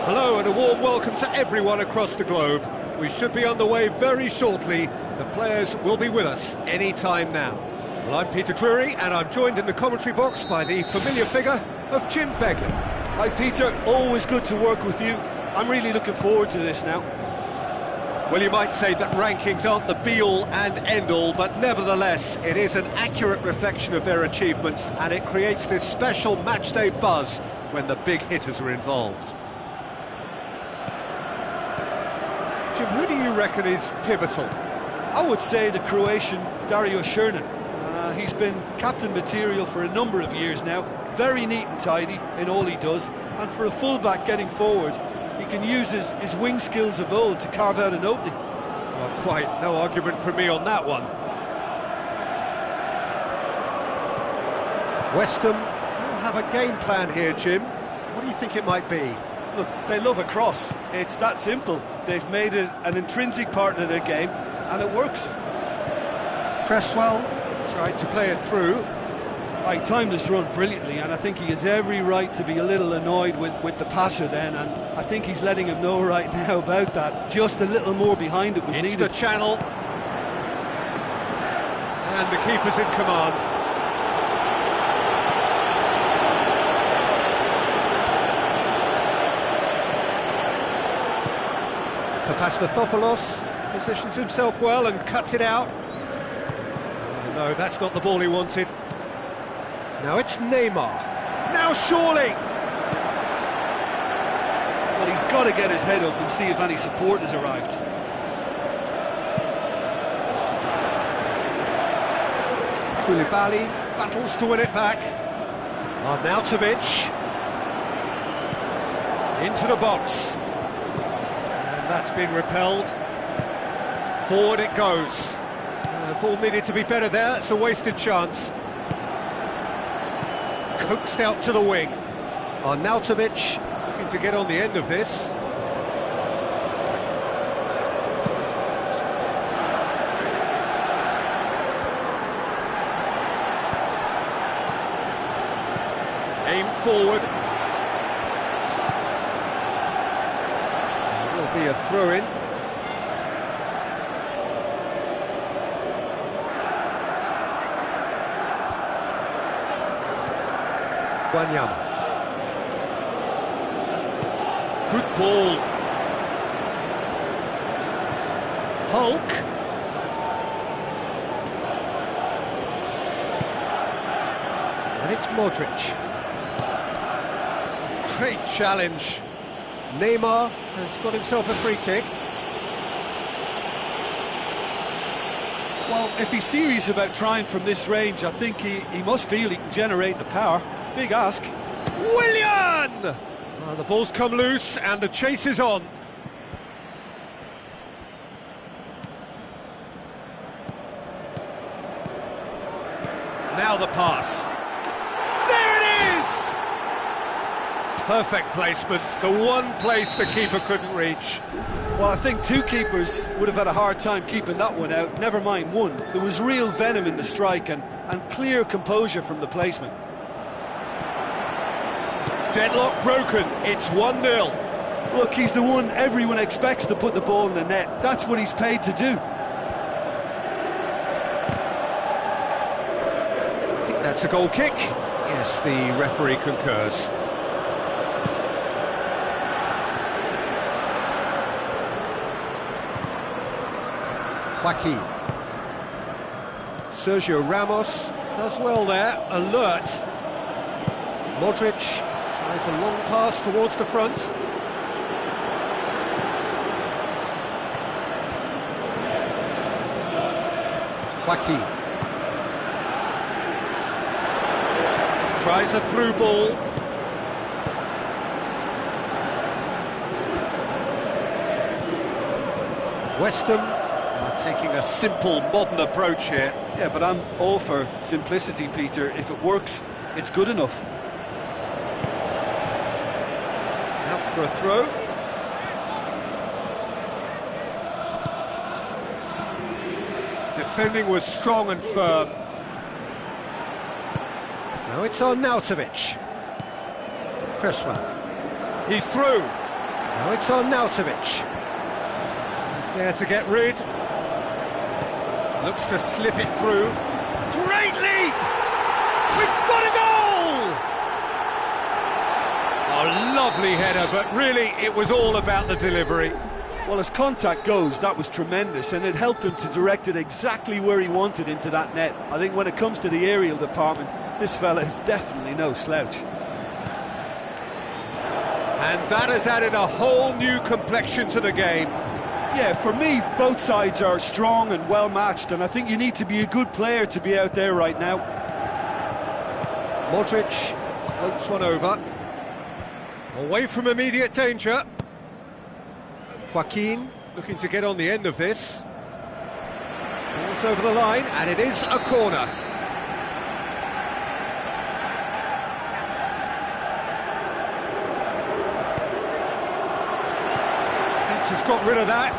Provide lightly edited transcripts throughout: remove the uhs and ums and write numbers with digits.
Hello and a warm welcome to everyone across the globe. We should be on the way very shortly. The players will be with us any time now. Well, I'm Peter Drury and I'm joined in the commentary box by the familiar figure of Jim Begley. Hi Peter, always good to work with you. I'm really looking forward to this now. Well, you might say that rankings aren't the be-all and end-all, but nevertheless, it is an accurate reflection of their achievements and it creates this special matchday buzz when the big hitters are involved. Jim, who do you reckon is pivotal? I would say the Croatian Dario Srna. He's been captain material for a number of years now, very neat and tidy in all he does, and for a fullback getting forward, he can use his wing skills of old to carve out an opening. Well, quite no argument from me on that one. West Ham will have a game plan here, Jim. What do you think it might be? Look, they love a cross. It's that simple. They've made it an intrinsic part of their game, and it works. Cresswell tried to play it through. I timed this run brilliantly, and I think he has every right to be a little annoyed with the passer then, and I think he's letting him know right now about that. Just a little more behind it was needed. It's the channel. And the keeper's in command. Papastathopoulos positions himself well and cuts it out. No, that's not the ball he wanted. Now it's Neymar. Now surely! Well, he's got to get his head up and see if any support has arrived. Koulibaly battles to win it back. Arnautovic into the box. And that's been repelled. Forward it goes. The ball needed to be better there, it's a wasted chance. Coaxed out to the wing. Arnautovic looking to get on the end of this. Aim forward. There will be a throw-in. Wanyama. Good ball. Hulk. And it's Modric. Great challenge. Neymar has got himself a free kick. Well, if he's serious about trying from this range, I think he must feel he can generate the power. Big ask. Willian! The ball's come loose and the chase is on. Now the pass. There it is! Perfect placement, the one place the keeper couldn't reach. Well, I think two keepers would have had a hard time keeping that one out, never mind one. There was real venom in the strike and clear composure from the placement. Deadlock broken, it's 1-0. Look, he's the one everyone expects to put the ball in the net. That's what he's paid to do. I think that's a goal kick. Yes, the referee concurs. Joaquin. Sergio Ramos does well there, alert. Modric tries a long pass towards the front. Joaquin. Tries a through ball. West Ham are taking a simple, modern approach here. Yeah, but I'm all for simplicity, Peter. If it works, it's good enough. Out for a throw. Defending was strong and firm. Now it's Arnautovic. Cresswell. He's through. Now it's Arnautovic. He's there to get rid. Looks to slip it through. Great leap! We've got a goal! A lovely header, but really it was all about the delivery. Well, as contact goes, that was tremendous, and it helped him to direct it exactly where he wanted into that net. I think when it comes to the aerial department, this fella is definitely no slouch. And that has added a whole new complexion to the game. Yeah, for me, both sides are strong and well-matched, and I think you need to be a good player to be out there right now. Modric floats one over. Away from immediate danger. Joaquin looking to get on the end of this. Ball's over the line, and it is a corner. Defence has got rid of that.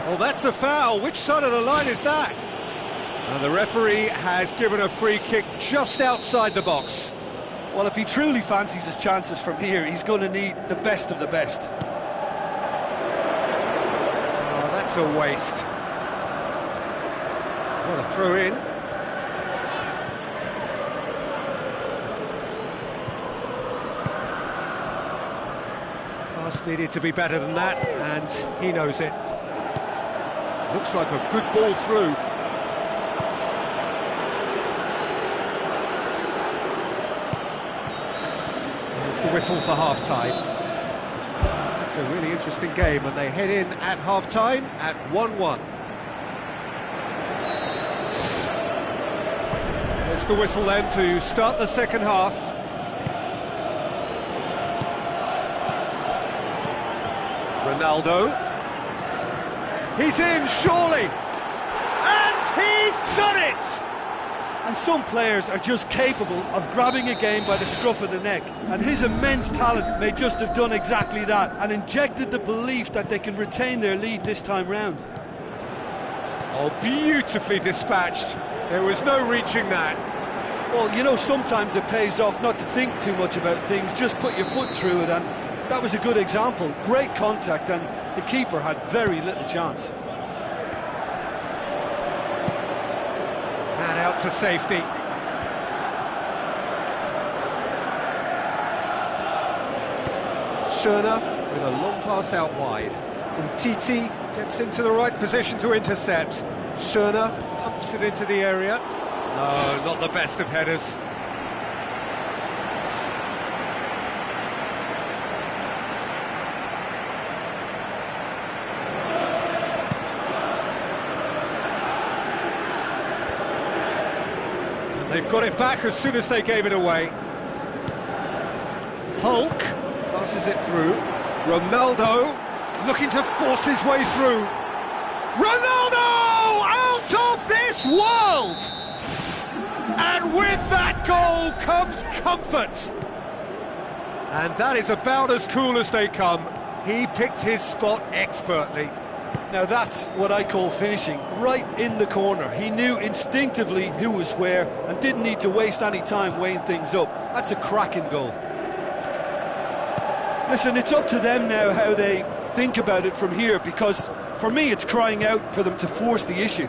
Well, that's a foul. Which side of the line is that? And the referee has given a free kick just outside the box. Well, if he truly fancies his chances from here, he's going to need the best of the best. Oh, that's a waste. What a throw in. Pass needed to be better than that, and he knows it. Looks like a good ball through. There's the whistle for half-time. It's a really interesting game, and they head in at half-time at 1-1. There's the whistle then to start the second half. Ronaldo. He's in, surely! And he's done it! And some players are just capable of grabbing a game by the scruff of the neck, and his immense talent may just have done exactly that and injected the belief that they can retain their lead this time round. Oh, beautifully dispatched. There was no reaching that. Well, you know, sometimes it pays off not to think too much about things, just put your foot through it, and that was a good example. Great contact, and the keeper had very little chance. And out to safety. Schöne with a long pass out wide. Umtiti gets into the right position to intercept. Schöne pumps it into the area. No, not the best of headers. They've got it back as soon as they gave it away. Hulk passes it through. Ronaldo looking to force his way through. Ronaldo out of this world! And with that goal comes comfort. And that is about as cool as they come. He picked his spot expertly. Now that's what I call finishing, right in the corner. He knew instinctively who was where and didn't need to waste any time weighing things up. That's a cracking goal. Listen, it's up to them now how they think about it from here, because for me it's crying out for them to force the issue.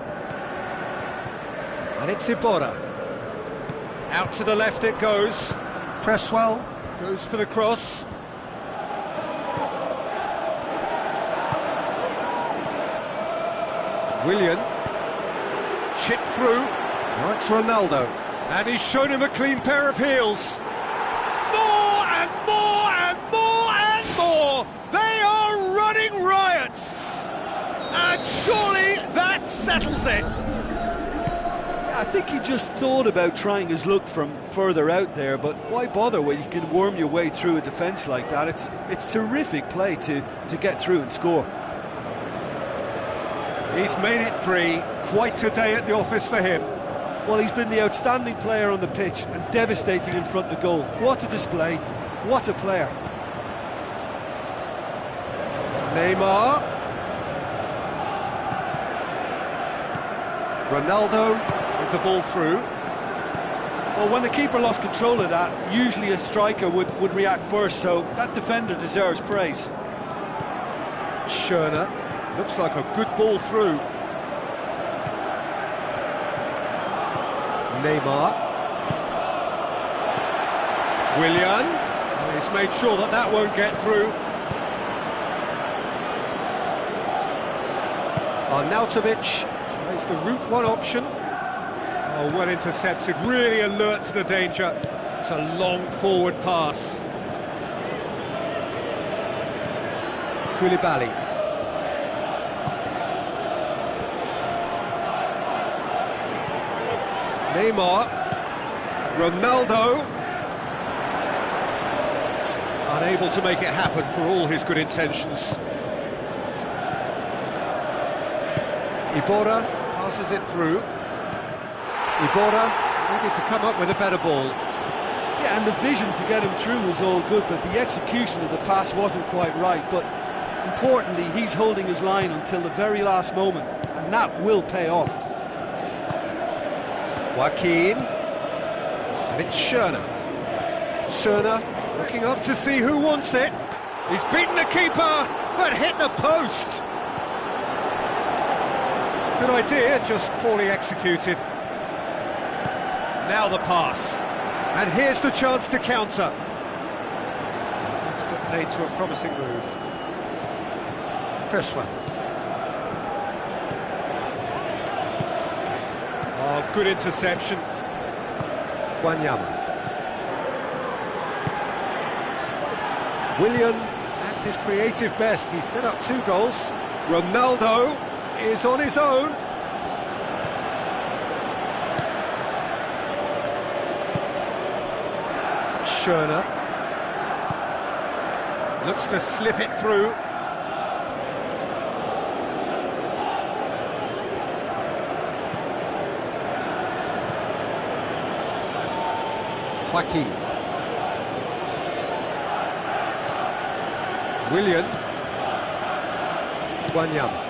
And it's Iborra. Out to the left it goes. Cresswell goes for the cross. Willian, chipped through. Now it's Ronaldo, and he's shown him a clean pair of heels. More and more and more and more. They are running riot, and surely that settles it. I think he just thought about trying his luck from further out there, but why bother when you can worm your way through a defence like that? It's terrific play to get through and score. He's made it 3, quite a day at the office for him. Well, he's been the outstanding player on the pitch and devastating in front of goal. What a display, what a player. Neymar. Ronaldo with the ball through. Well, when the keeper lost control of that, usually a striker would react first, so that defender deserves praise. Schöne. Looks like a good ball through. Neymar. Willian. He's made sure that that won't get through. Arnautovic tries the route one option. Oh, well intercepted, really alert to the danger. It's a long forward pass. Koulibaly. Neymar, Ronaldo, unable to make it happen for all his good intentions. Iborra passes it through. Iborra needed to come up with a better ball. Yeah, and the vision to get him through was all good, but the execution of the pass wasn't quite right. But importantly, he's holding his line until the very last moment, and that will pay off. Joaquin, and it's Schöne. Schöne looking up to see who wants it. He's beaten the keeper, but hit the post. Good idea, just poorly executed. Now the pass, and here's the chance to counter. That's put paid to a promising move. Cresswell. Oh, good interception. Wanyama. Willian at his creative best. He's set up 2 goals. Ronaldo is on his own. Schöne looks to slip it through. Joaquin. Willian. Wanyama.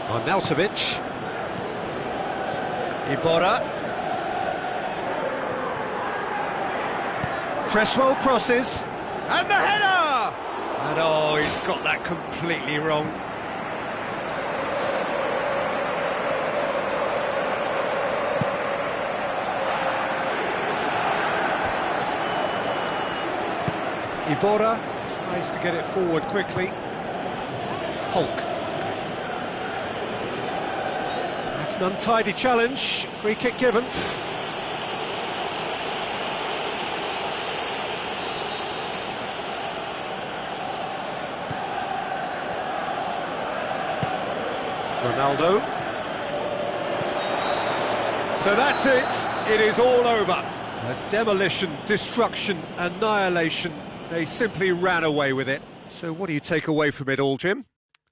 Arnautovic. Iborra. Cresswell crosses, and the header! And oh, he's got that completely wrong. Iborra tries to get it forward quickly. Hulk. That's an untidy challenge, free kick given. Ronaldo. So that's it. It is all over. A demolition, destruction, annihilation. They simply ran away with it. So what do you take away from it all, Jim?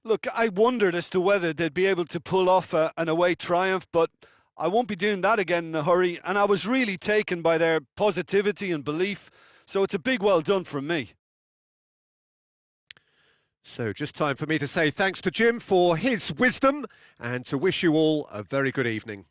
Look, I wondered as to whether they'd be able to pull off an away triumph, but I won't be doing that again in a hurry. And I was really taken by their positivity and belief. So it's a big well done from me. So just time for me to say thanks to Jim for his wisdom and to wish you all a very good evening.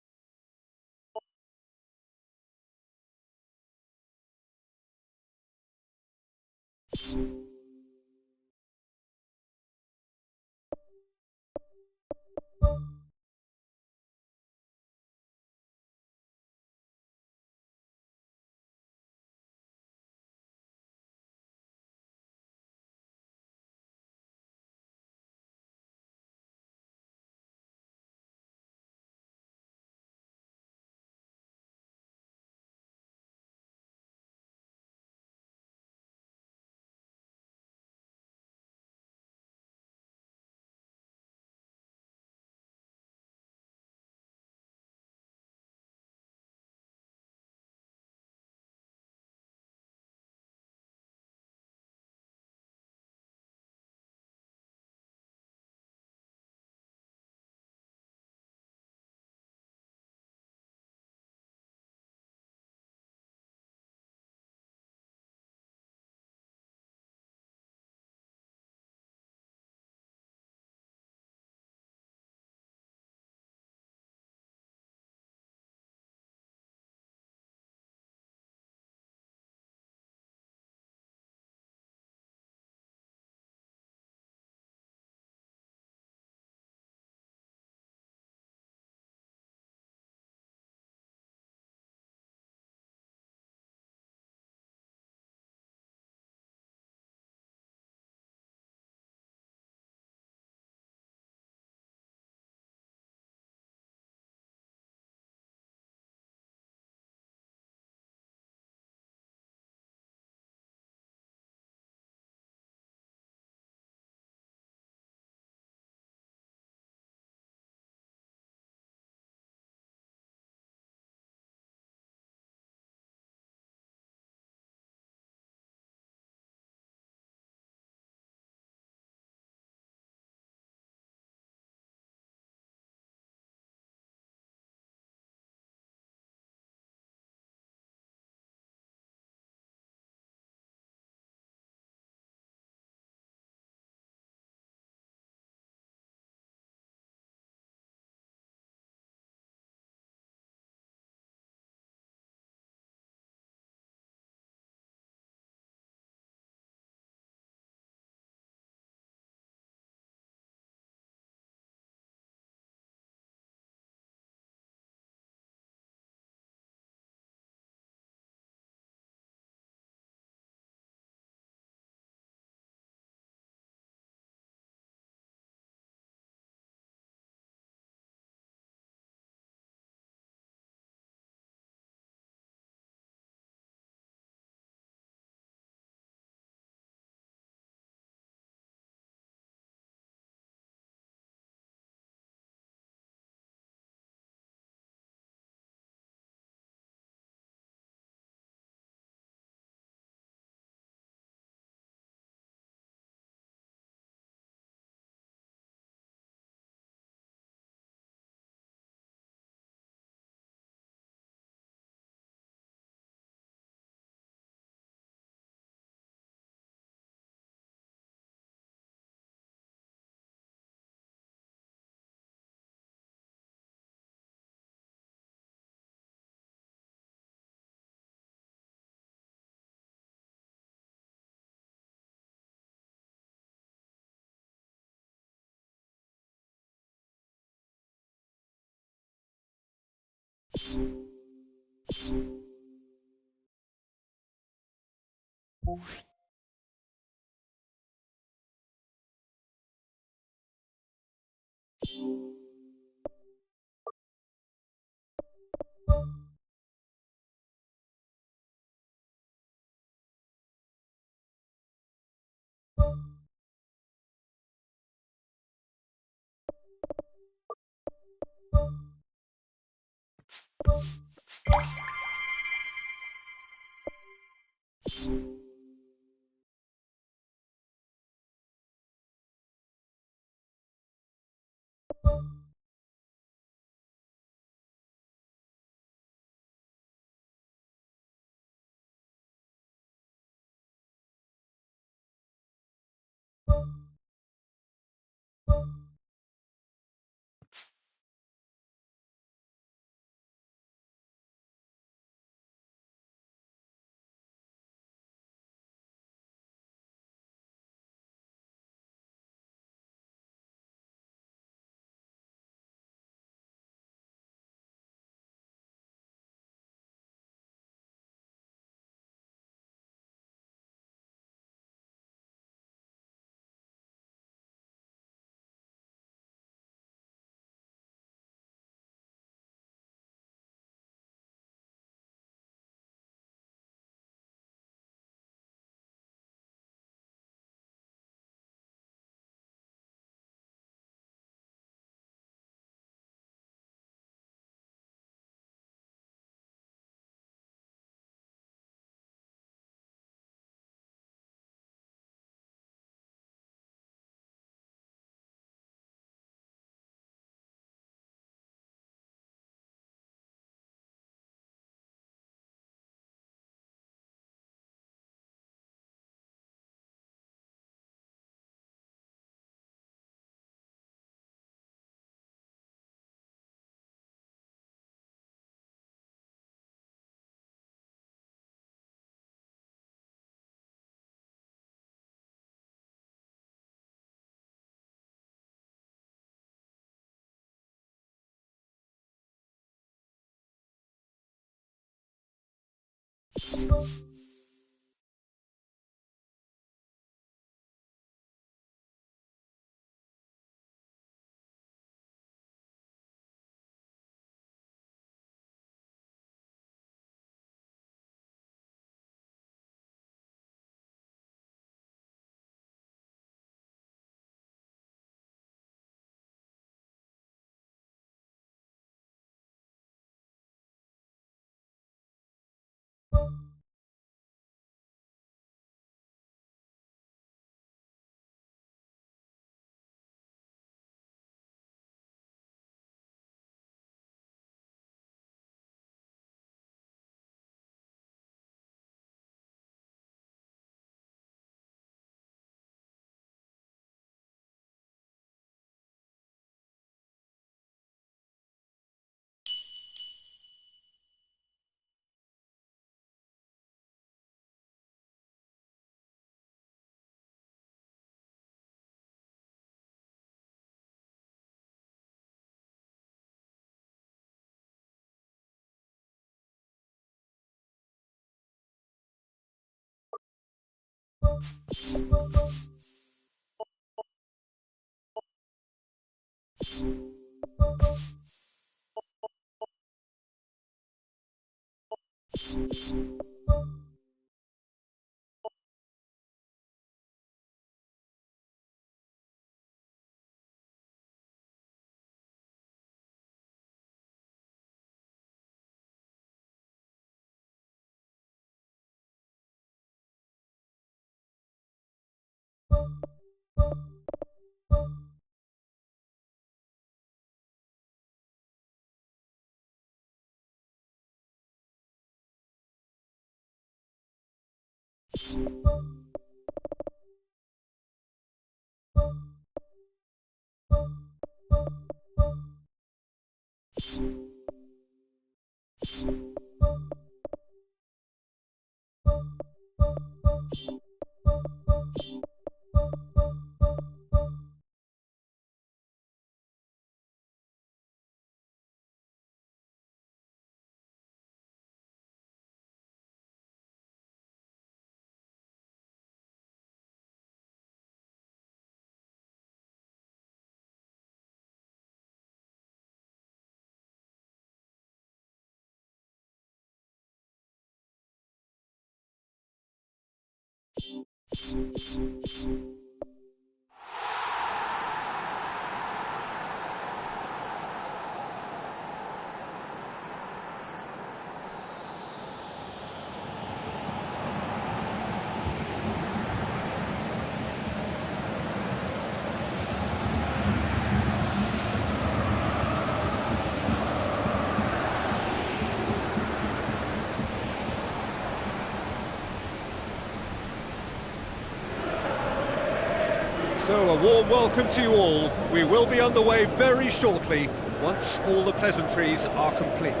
So a warm welcome to you all. We will be on the way very shortly, once all the pleasantries are complete.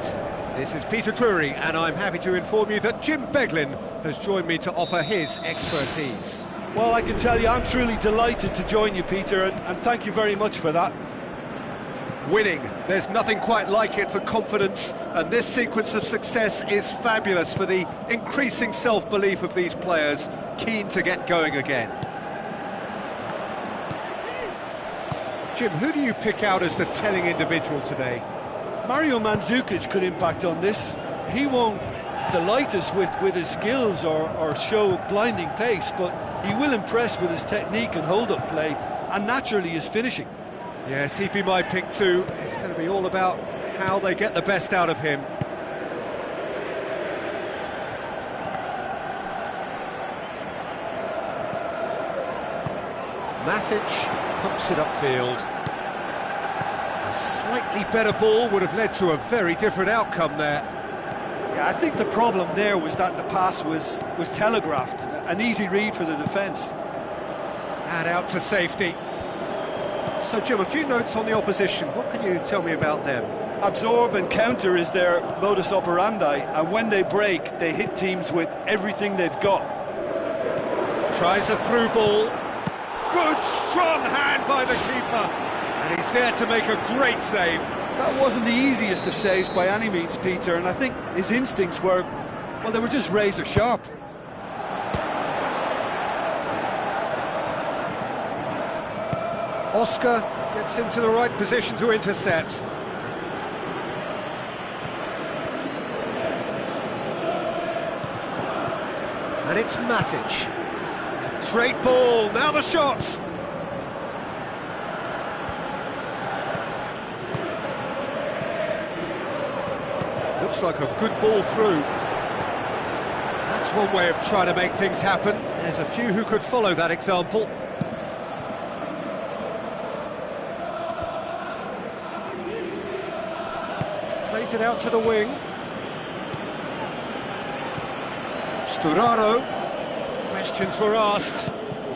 This is Peter Drury, and I'm happy to inform you that Jim Beglin has joined me to offer his expertise. Well, I can tell you I'm truly delighted to join you, Peter, and thank you very much for that. Winning, there's nothing quite like it for confidence, and this sequence of success is fabulous for the increasing self-belief of these players, keen to get going again. Jim, who do you pick out as the telling individual today? Mario Mandzukic could impact on this. He won't delight us with his skills or show blinding pace, but he will impress with his technique and hold-up play, and naturally his finishing. Yes, he'd be my pick too. It's going to be all about how they get the best out of him. Matic pumps it upfield. A slightly better ball would have led to a very different outcome there. Yeah, I think the problem there was that the pass was telegraphed. An easy read for the defence. And out to safety. So, Jim, a few notes on the opposition. What can you tell me about them? Absorb and counter is their modus operandi, and when they break, they hit teams with everything they've got. Tries a through ball. Good, strong hand by the keeper. And he's there to make a great save. That wasn't the easiest of saves by any means, Peter, and I think his instincts were Well, they were just razor sharp. Oscar gets into the right position to intercept. And it's Matic. Great ball, now the shot! Looks like a good ball through. That's one way of trying to make things happen. There's a few who could follow that example. Plays it out to the wing. Sturaro. Questions were asked,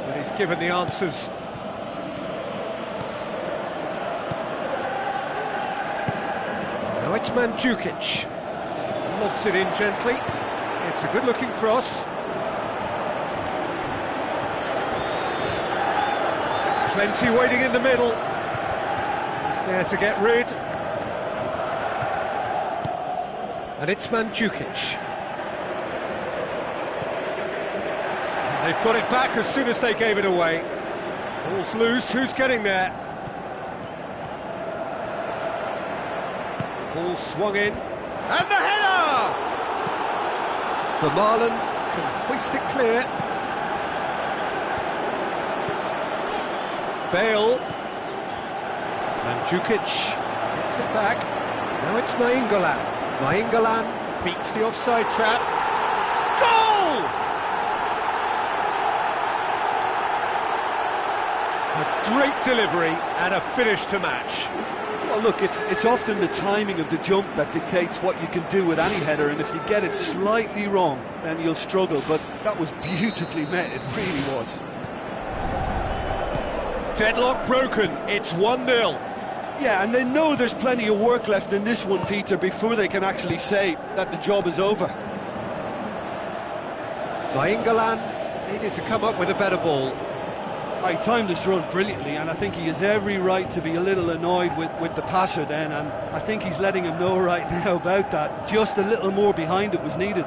but he's given the answers. Now it's Mandzukic. Lobs it in gently. It's a good-looking cross. Plenty waiting in the middle. He's there to get rid. And it's Mandzukic. And they've got it back as soon as they gave it away. Ball's loose, who's getting there? Ball swung in. And the header! Vermaelen can hoist it clear. Bale. Mandzukic gets it back. Now it's Nainggolan. Nainggolan beats the offside trap. Goal! A great delivery and a finish to match. Well, look, it's often the timing of the jump that dictates what you can do with any header, and if you get it slightly wrong, then you'll struggle, but that was beautifully met, it really was. Deadlock broken, it's 1-0. Yeah, and they know there's plenty of work left in this one, Peter, before they can actually say that the job is over. Nainggolan needed to come up with a better ball. He timed this run brilliantly, and I think he has every right to be a little annoyed with the passer then, and I think he's letting him know right now about that. Just a little more behind it was needed.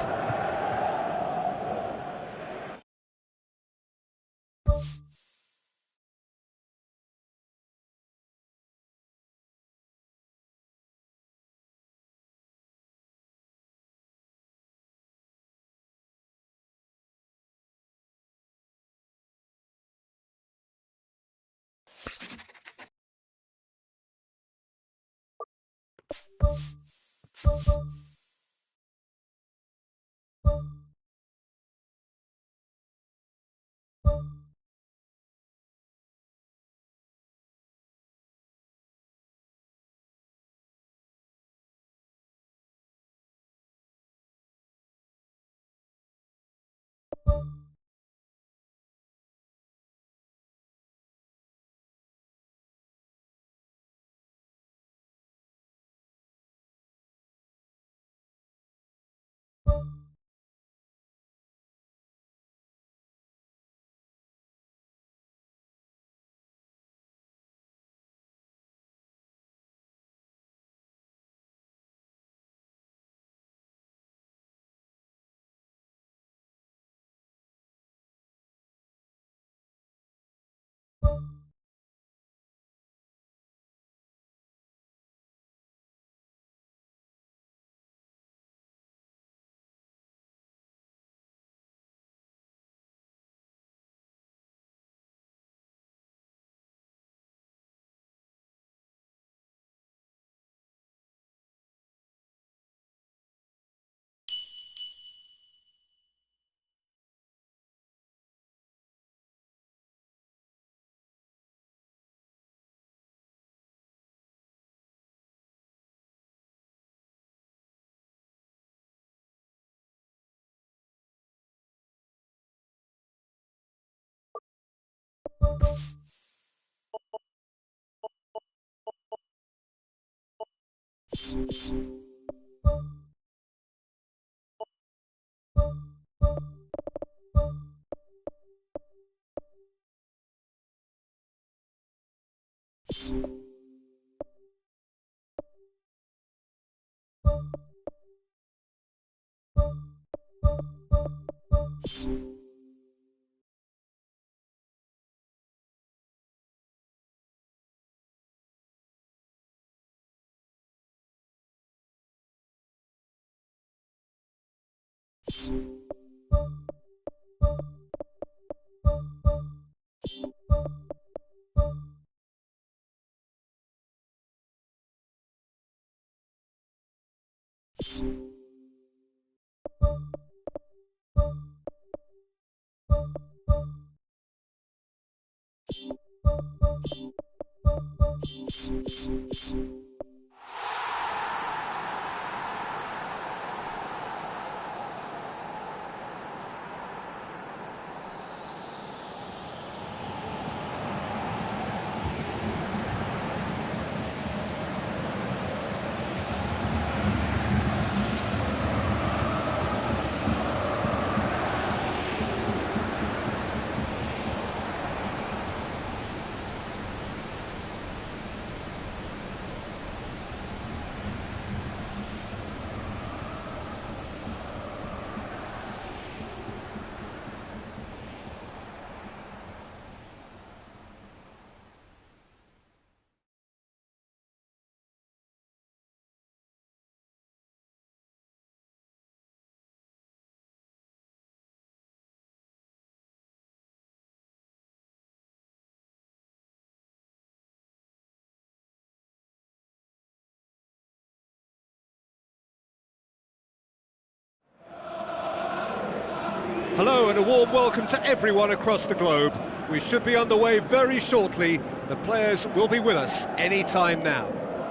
Hello and a warm welcome to everyone across the globe. We should be underway very shortly. The players will be with us any time now.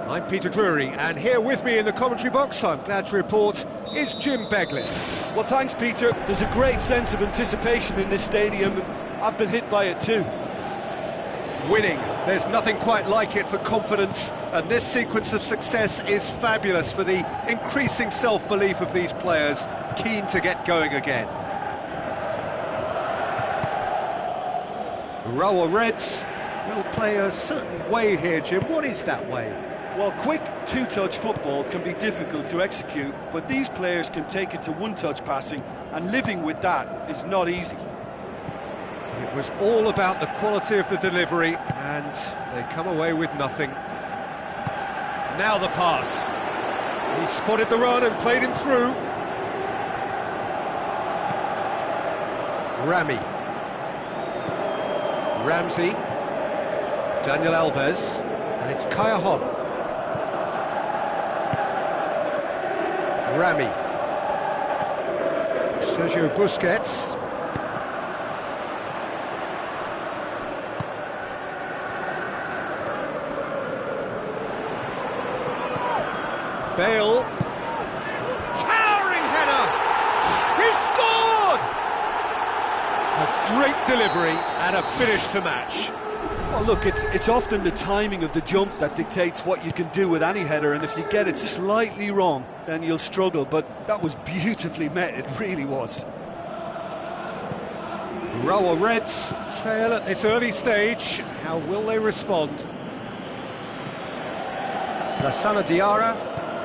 I'm Peter Drury, and here with me in the commentary box, I'm glad to report, is Jim Beglin. Well, thanks, Peter. There's a great sense of anticipation in this stadium, and I've been hit by it too. Winning. There's nothing quite like it for confidence, and this sequence of success is fabulous for the increasing self-belief of these players, keen to get going again. Urawa Reds will play a certain way here, Jim. What is that way? Well, quick two-touch football can be difficult to execute, but these players can take it to one-touch passing, and living with that is not easy. It was all about the quality of the delivery, and they come away with nothing. Now the pass. He spotted the run and played him through. Ramsey, Daniel Alves, and it's Kaya-hon. Rami, Sergio Busquets, Bale, towering header, he scored! A great delivery and a finish to match. Well, look, it's often the timing of the jump that dictates what you can do with any header, and if you get it slightly wrong, then you'll struggle, but that was beautifully met, it really was. Urawa Reds trail at this early stage. How will they respond? Lassana Diarra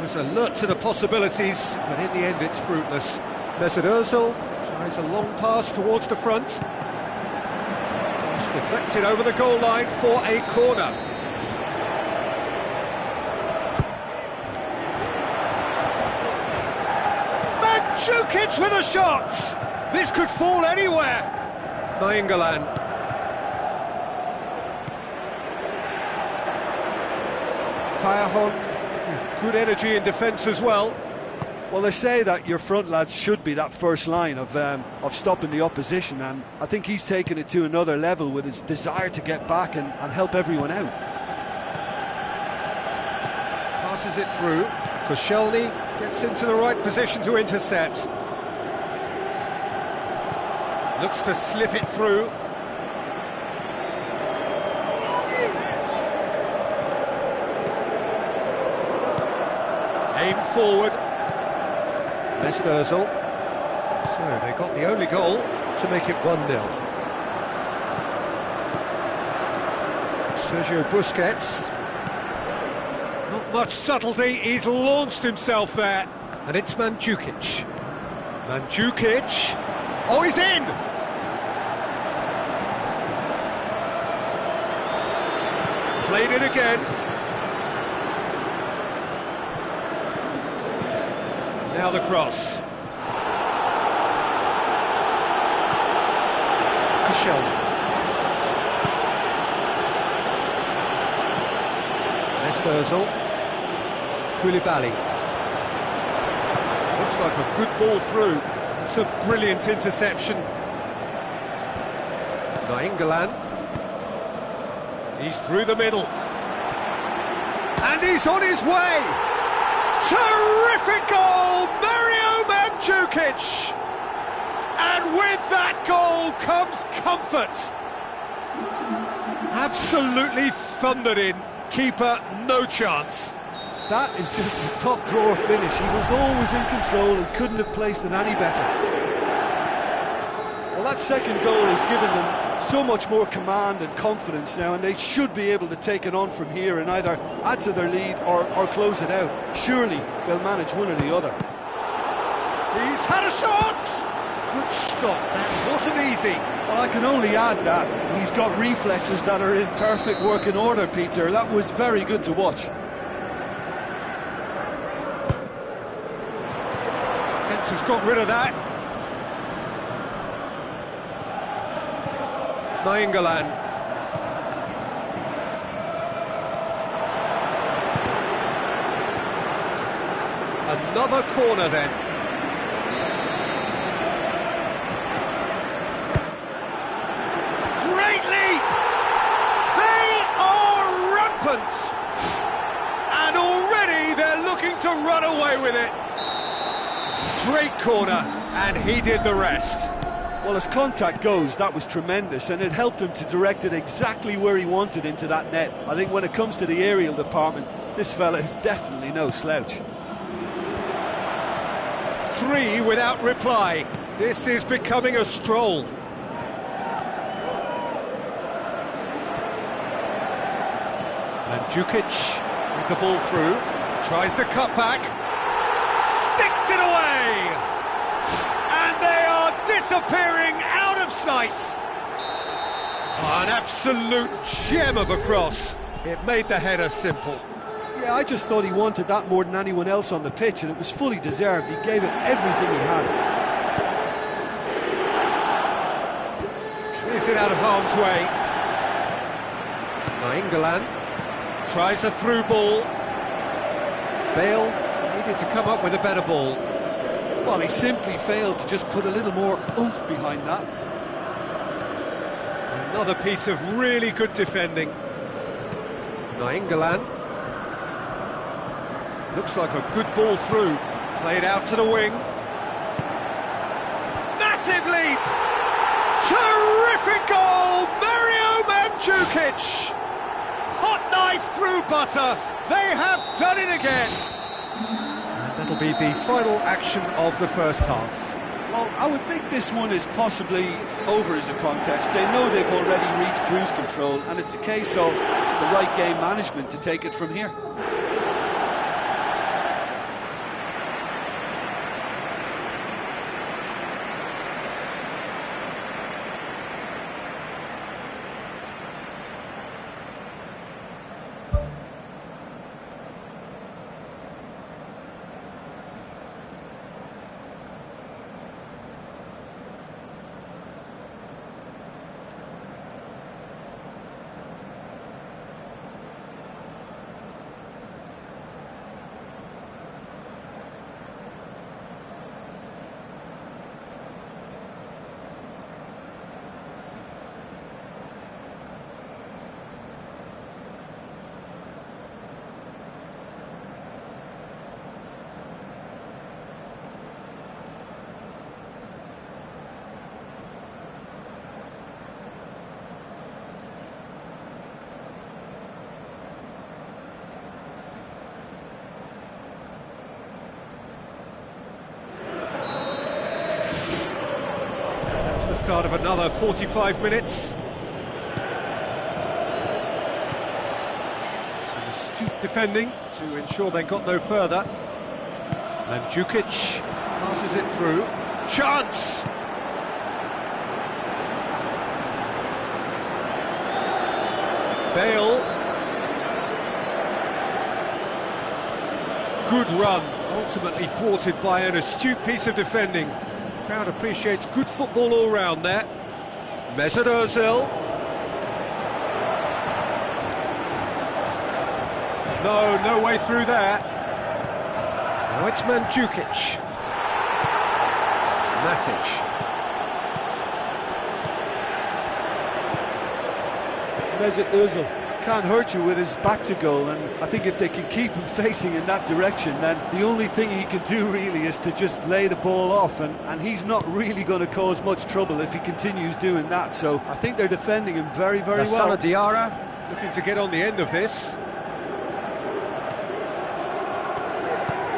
is alert to the possibilities, but in the end it's fruitless. Mesut Ozil tries a long pass towards the front. Cross deflected over the goal line for a corner. Mandzukic with a shot! This could fall anywhere! Nainggolan. Kaya-hon with good energy in defence as well. Well, they say that your front lads should be that first line of stopping the opposition, and I think he's taken it to another level with his desire to get back and help everyone out. Passes it through. Koscielny gets into the right position to intercept. Looks to slip it through. Aimed forward. Mesut Ozil. So they got the only goal to make it 1-0. Sergio Busquets. Not much subtlety, he's launched himself there. And it's Mandzukic. Oh, he's in! Played it again. Now the cross. Koscielny. Özil. Koulibaly. Looks like a good ball through. It's a brilliant interception. Nainggolan. He's through the middle. And he's on his way! Terrific goal! Mario Mandzukic! And with that goal comes comfort. Absolutely thundered in. Keeper, no chance. That is just the top drawer finish. He was always in control and couldn't have placed it any better. Well, that second goal has given them so much more command and confidence now, and they should be able to take it on from here and either add to their lead or close it out. Surely they'll manage one or the other. He's had a shot! Good stop, that wasn't easy. Well, I can only add that he's got reflexes that are in perfect working order, Peter. That was very good to watch. Defence has got rid of that. Nainggolan. Another corner then. Great leap! They are rampant! And already they're looking to run away with it. Great corner, and he did the rest. Well, as contact goes, that was tremendous, and it helped him to direct it exactly where he wanted into that net. I think when it comes to the aerial department, this fella is definitely no slouch. 3 without reply. This is becoming a stroll. Mandzukic with the ball through, tries the cut back, sticks it away! And they are disappearing out of sight! An absolute gem of a cross. It made the header simple. Yeah, I just thought he wanted that more than anyone else on the pitch, and it was fully deserved. He gave it everything he had. Clears it out of harm's way. Nainggolan tries a through ball. Bale needed to come up with a better ball. Well, he simply failed to just put a little more oomph behind that. Another piece of really good defending. Nainggolan. Looks like a good ball through. Played out to the wing. Massive leap! Terrific goal! Mario Mandzukic! Hot knife through butter. They have done it again. And that'll be the final action of the first half. Well, I would think this one is possibly over as a contest. They know they've already reached cruise control, and it's a case of the right game management to take it from here. Start of another 45 minutes. Some astute defending to ensure they got no further. Mandzukic passes it through. Chance! Bale. Good run, ultimately thwarted by an astute piece of defending. Crowd appreciates good football all round there. Mesut Ozil. No way through there. Now it's Mandzukic. Matic. Mesut Ozil can't hurt you with his back to goal, and I think if they can keep him facing in that direction, then the only thing he can do really is to just lay the ball off, and he's not really going to cause much trouble if he continues doing that. So I think they're defending him very, very well. Salah Diarra looking to get on the end of this.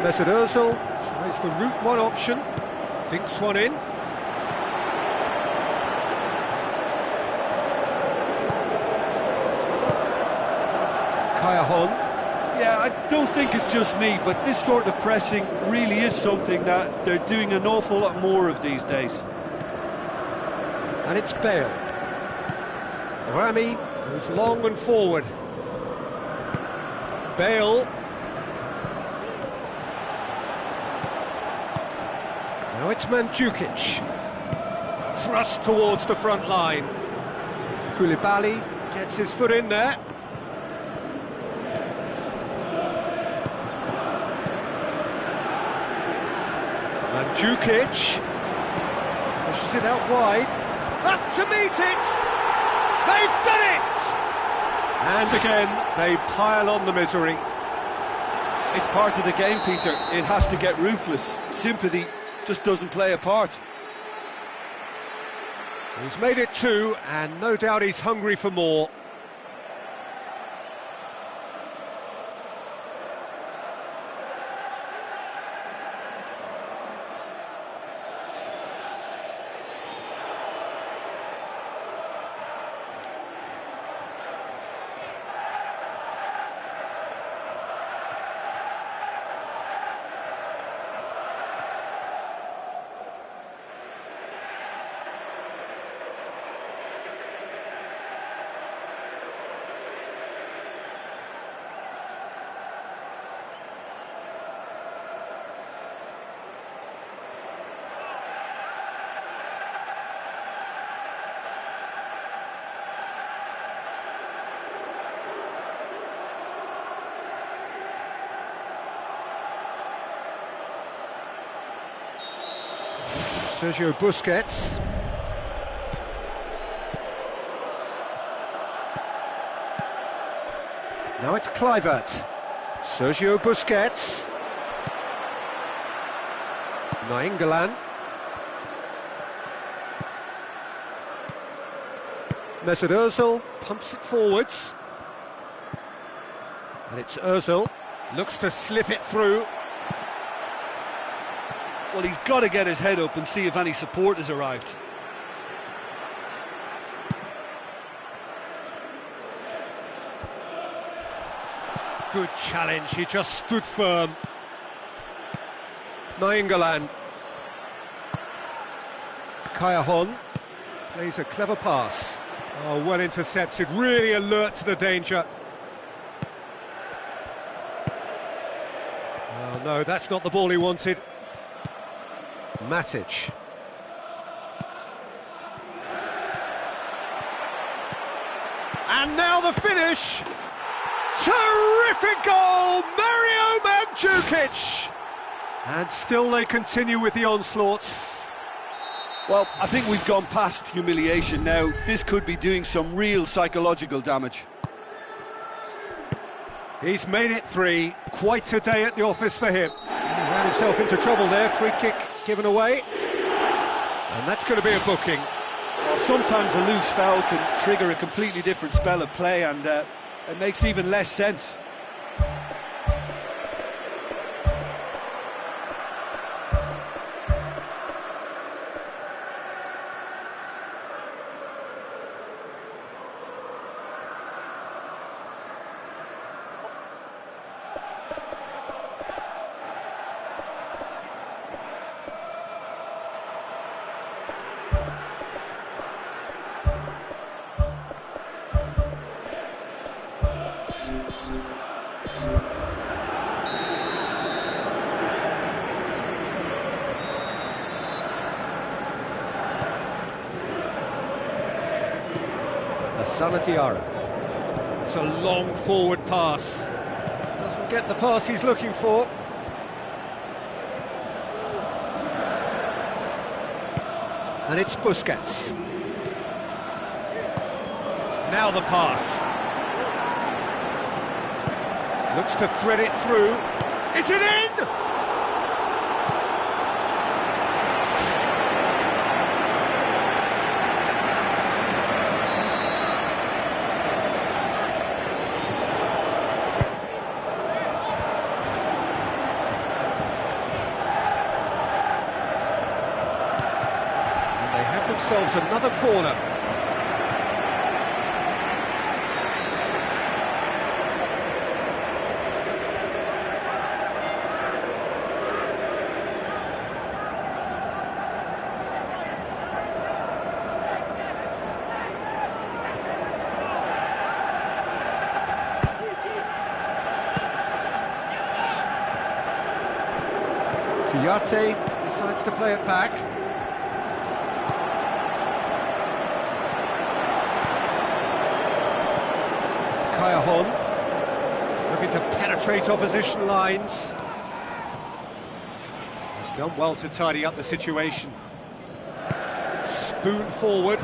Mesut Ozil tries the route one option, dinks one in. Yeah, I don't think it's just me, but this sort of pressing really is something that they're doing an awful lot more of these days. And it's Bale. Rami goes long and forward. Bale. Now it's Mandzukic. Thrust towards the front line. Koulibaly gets his foot in there. Mandzukic pushes it out wide, up to meet it! They've done it! And again, they pile on the misery. It's part of the game, Peter. It has to get ruthless. Sympathy just doesn't play a part. He's made it 2, and no doubt he's hungry for more. Sergio Busquets. Now it's Kluivert. Sergio Busquets. Nainggolan. Mesut Ozil pumps it forwards. And it's Ozil. Looks to slip it through. Well, he's got to get his head up and see if any support has arrived. Good challenge, he just stood firm. Nainggolan. Callejón plays a clever pass. Oh, well intercepted, really alert to the danger. Oh no, that's not the ball he wanted. Matic. And now the finish. Terrific goal, Mario Mandzukic. And still they continue with the onslaught. Well, I think we've gone past humiliation now. This could be doing some real psychological damage. He's made it 3. Quite a day at the office for him. He ran himself into trouble there. Free kick given away. And that's going to be a booking. Well, sometimes a loose foul can trigger a completely different spell of play, and it makes even less sense. Asana Diarra. It's a long forward pass. Doesn't get the pass he's looking for. And it's Busquets. Now the pass. Looks to thread it through. Is it in? Themselves another corner. Kouyaté decides to play it back. Kayahon, looking to penetrate opposition lines. He's done well to tidy up the situation. Spoon forward.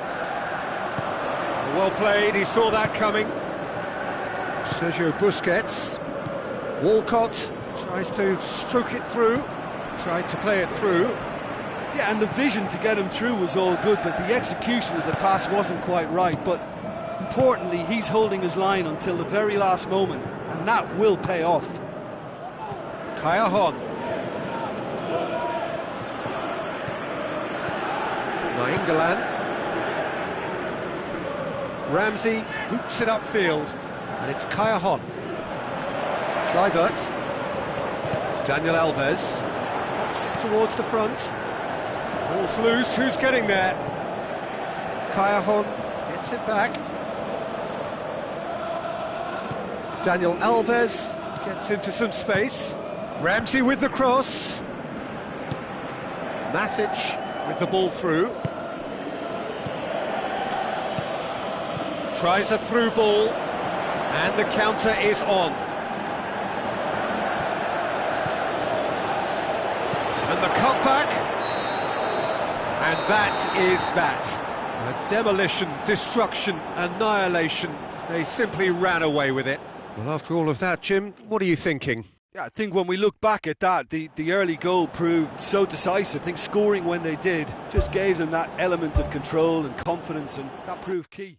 Well played, he saw that coming. Sergio Busquets. Walcott tries to stroke it through, tried to play it through. Yeah, and the vision to get him through was all good, but the execution of the pass wasn't quite right. But importantly, he's holding his line until the very last moment, and that will pay off. Kayahon. Nainggolan. Ramsey boots it upfield, and it's Kayahon. Kluivert. Daniel Alves. Knocks it towards the front. Ball's loose, who's getting there? Kayahon gets it back. Daniel Alves gets into some space. Ramsey with the cross. Matic with the ball through. Tries a through ball, and the counter is on. And the cutback, and that is that. A demolition, destruction, annihilation. They simply ran away with it. Well, after all of that, Jim, what are you thinking? Yeah, I think when we look back at that, the early goal proved so decisive. I think scoring when they did just gave them that element of control and confidence, and that proved key.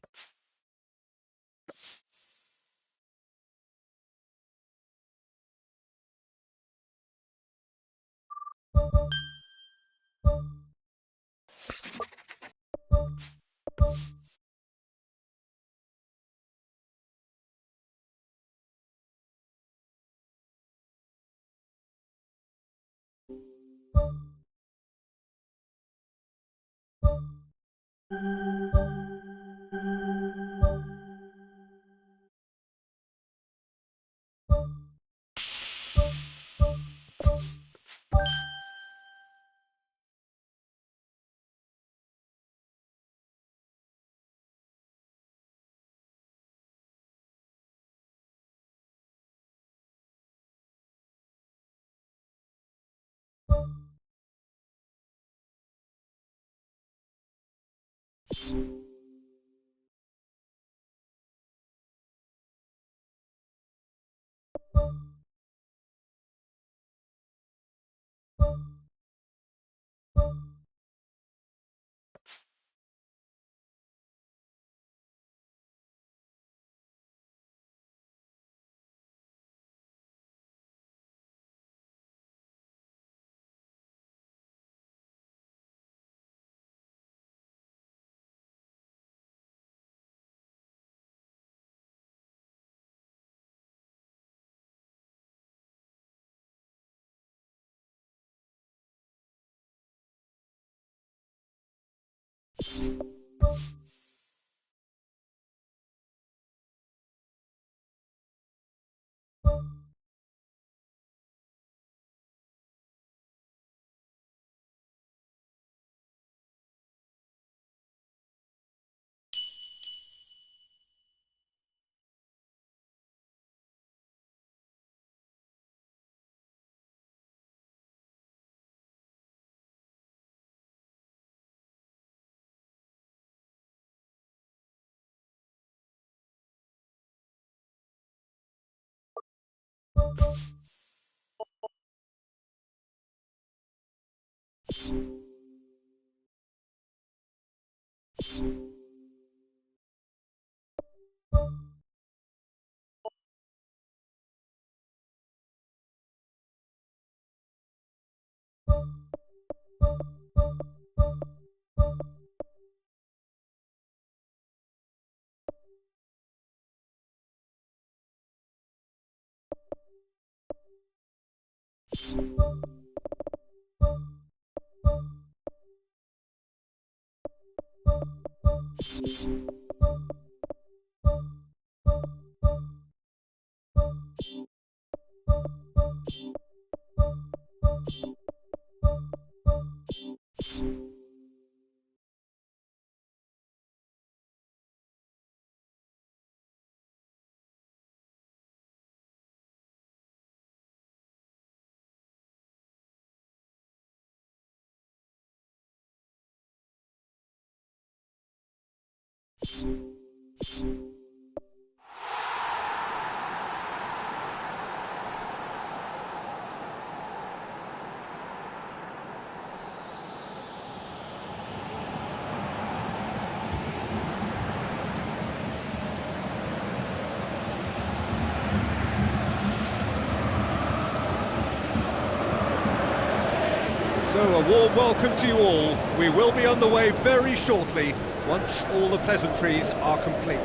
So a warm welcome to you all. We will be on the way very shortly, once all the pleasantries are complete.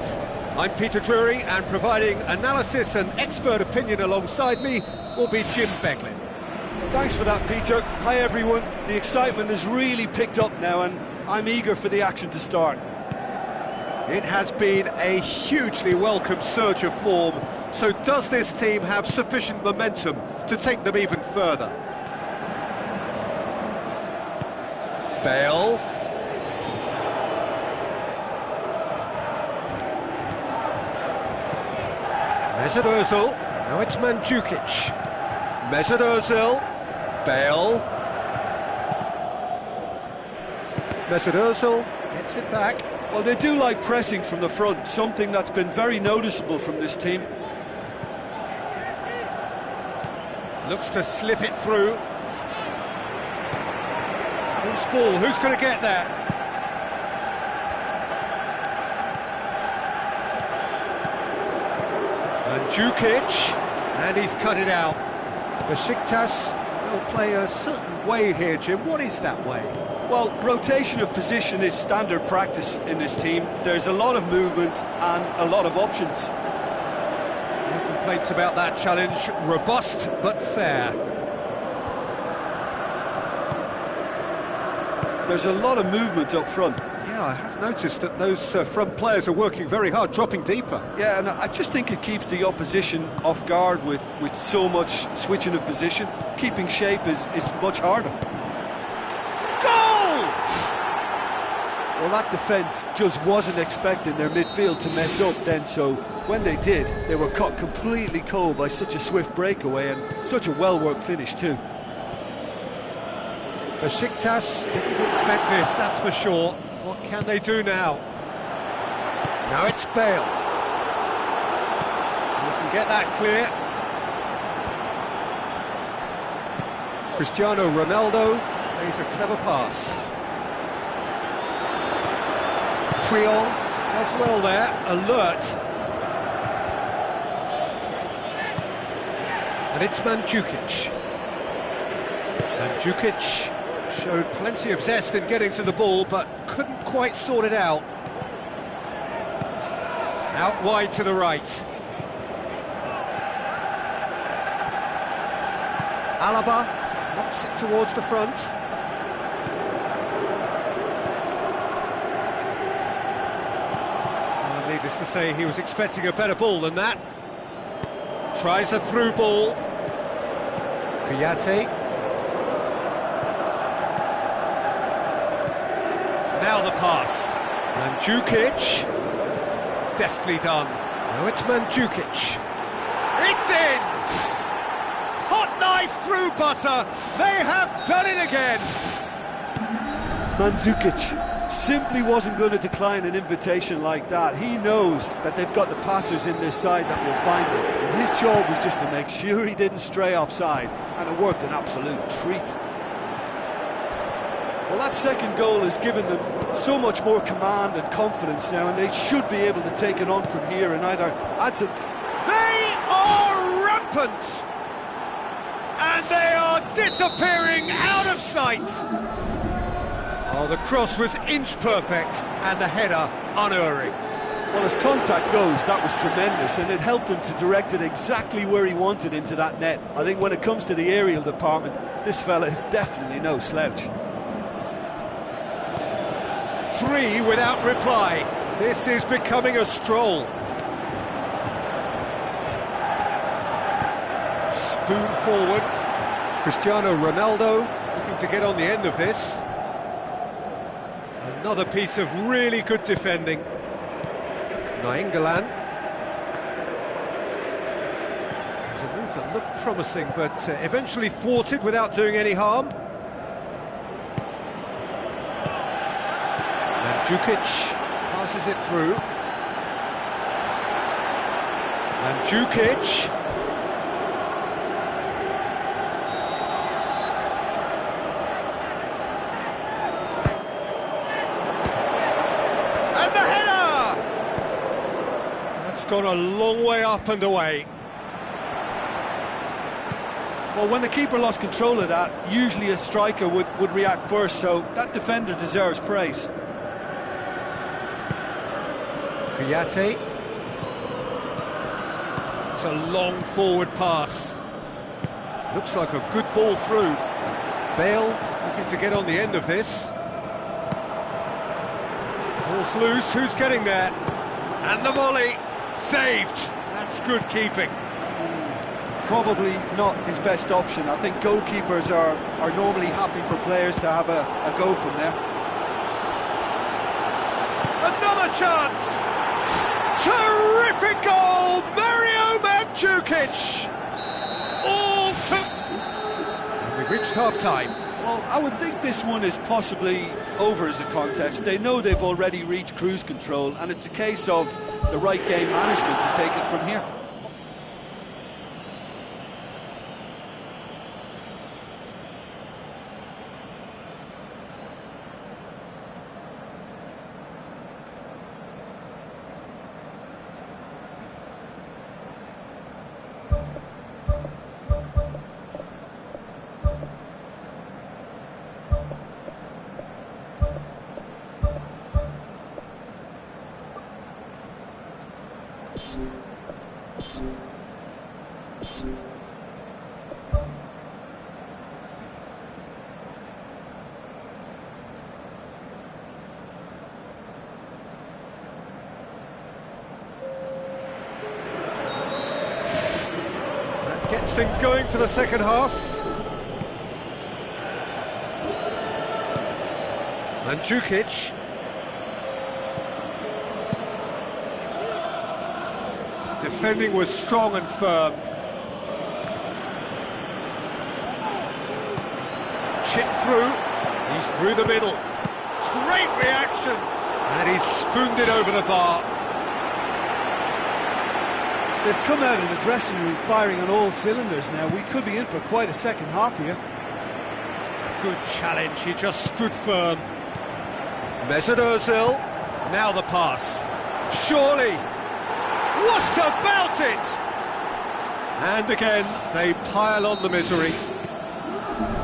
I'm Peter Drury, and providing analysis and expert opinion alongside me will be Jim Beglin. Thanks for that, Peter. Hi everyone. The excitement has really picked up now and I'm eager for the action to start. It has been a hugely welcome surge of form, so does this team have sufficient momentum to take them even further? Bale. Mesut Ozil. Now it's Mandzukic. Mesut Ozil. Bale. Mesut Ozil gets it back. Well, they do like pressing from the front, something that's been very noticeable from this team. Looks to slip it through. Loose ball, who's going to get that? Mandzukic, and he's cut it out. Besiktas will play a certain way here, Jim. What is that way? Well, rotation of position is standard practice in this team. There's a lot of movement and a lot of options. No complaints about that challenge. Robust but fair. There's a lot of movement up front. Yeah, I have noticed that those front players are working very hard, dropping deeper. Yeah, and I just think it keeps the opposition off guard with so much switching of position. Keeping shape is much harder. Goal! Well, that defence just wasn't expecting their midfield to mess up then, so when they did, they were caught completely cold by such a swift breakaway and such a well-worked finish too. Besiktas didn't expect this, that's for sure. What can they do now? Now it's Bale. You can get that clear. Cristiano Ronaldo plays a clever pass. Triol does well there, alert. And it's Mandzukic. Mandzukic showed plenty of zest in getting to the ball, but couldn't quite sort it out. Out wide to the right. Alaba knocks it towards the front. Well, needless to say, he was expecting a better ball than that. Tries a through ball. Kouyaté. Now the pass. Mandzukic. Deftly done. Now it's Mandzukic. It's in! Hot knife through butter. They have done it again. Mandzukic simply wasn't going to decline an invitation like that. He knows that they've got the passers in this side that will find them, and His job was just to make sure he didn't stray offside, and it worked an absolute treat. Well, that second goal has given them so much more command and confidence now, and they should be able to take it on from here and either add to... They are rampant! And they are disappearing out of sight! Oh, the cross was inch perfect, and the header unerring. Well, as contact goes, that was tremendous, and it helped him to direct it exactly where he wanted into that net. I think when it comes to the aerial department, this fella is definitely no slouch. 3 without reply. This is becoming a stroll. Spoon forward. Cristiano Ronaldo looking to get on the end of this. Another piece of really good defending. Nainggolan. It was a move that looked promising, but eventually thwarted without doing any harm. Mandzukic passes it through. Mandzukic. And the header! That's gone a long way up and away. Well, when the keeper lost control of that, usually a striker would react first, so that defender deserves praise. Kouyaté. It's a long forward pass. Looks like a good ball through. Bale looking to get on the end of this. Ball's loose, who's getting there? And the volley, saved. That's good keeping. Probably not his best option. I think goalkeepers are normally happy for players to have a go from there. Another chance! Terrific goal! Mario Mandzukic! All to... And we've reached half-time. Well, I would think this one is possibly over as a contest. They know they've already reached cruise control, and it's a case of the right game management to take it from here. That gets things going for the second half. Mandzukic. Defending was strong and firm. Chipped through. He's through the middle. Great reaction. And he's spooned it over the bar. They've come out of the dressing room firing on all cylinders now. We could be in for quite a second half here. Good challenge. He just stood firm. Mesut Ozil. Now the pass. Surely. What about it? And again, they pile on the misery.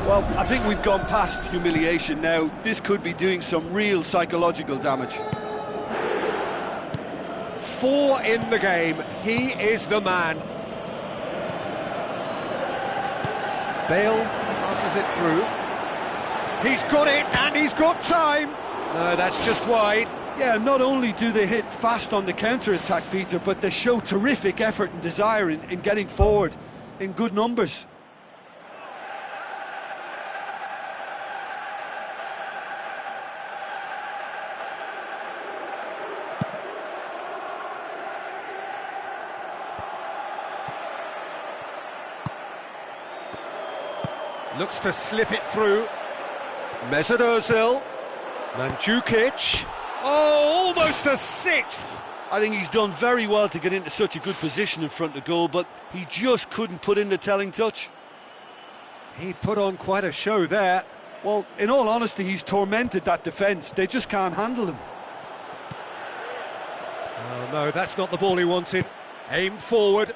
Well, I think we've gone past humiliation now. This could be doing some real psychological damage. 4 in the game. He is the man. Bale passes it through. He's got it, and he's got time. No, that's just wide. Yeah, not only do they hit fast on the counter-attack, Peter, but they show terrific effort and desire in getting forward in good numbers. Looks to slip it through. Mesut Ozil. Mandzukic. Oh, almost a 6th. I think he's done very well to get into such a good position in front of goal, but he just couldn't put in the telling touch. He put on quite a show there. Well, in all honesty, he's tormented that defence. They just can't handle him. Oh no, that's not the ball he wanted. Aimed forward.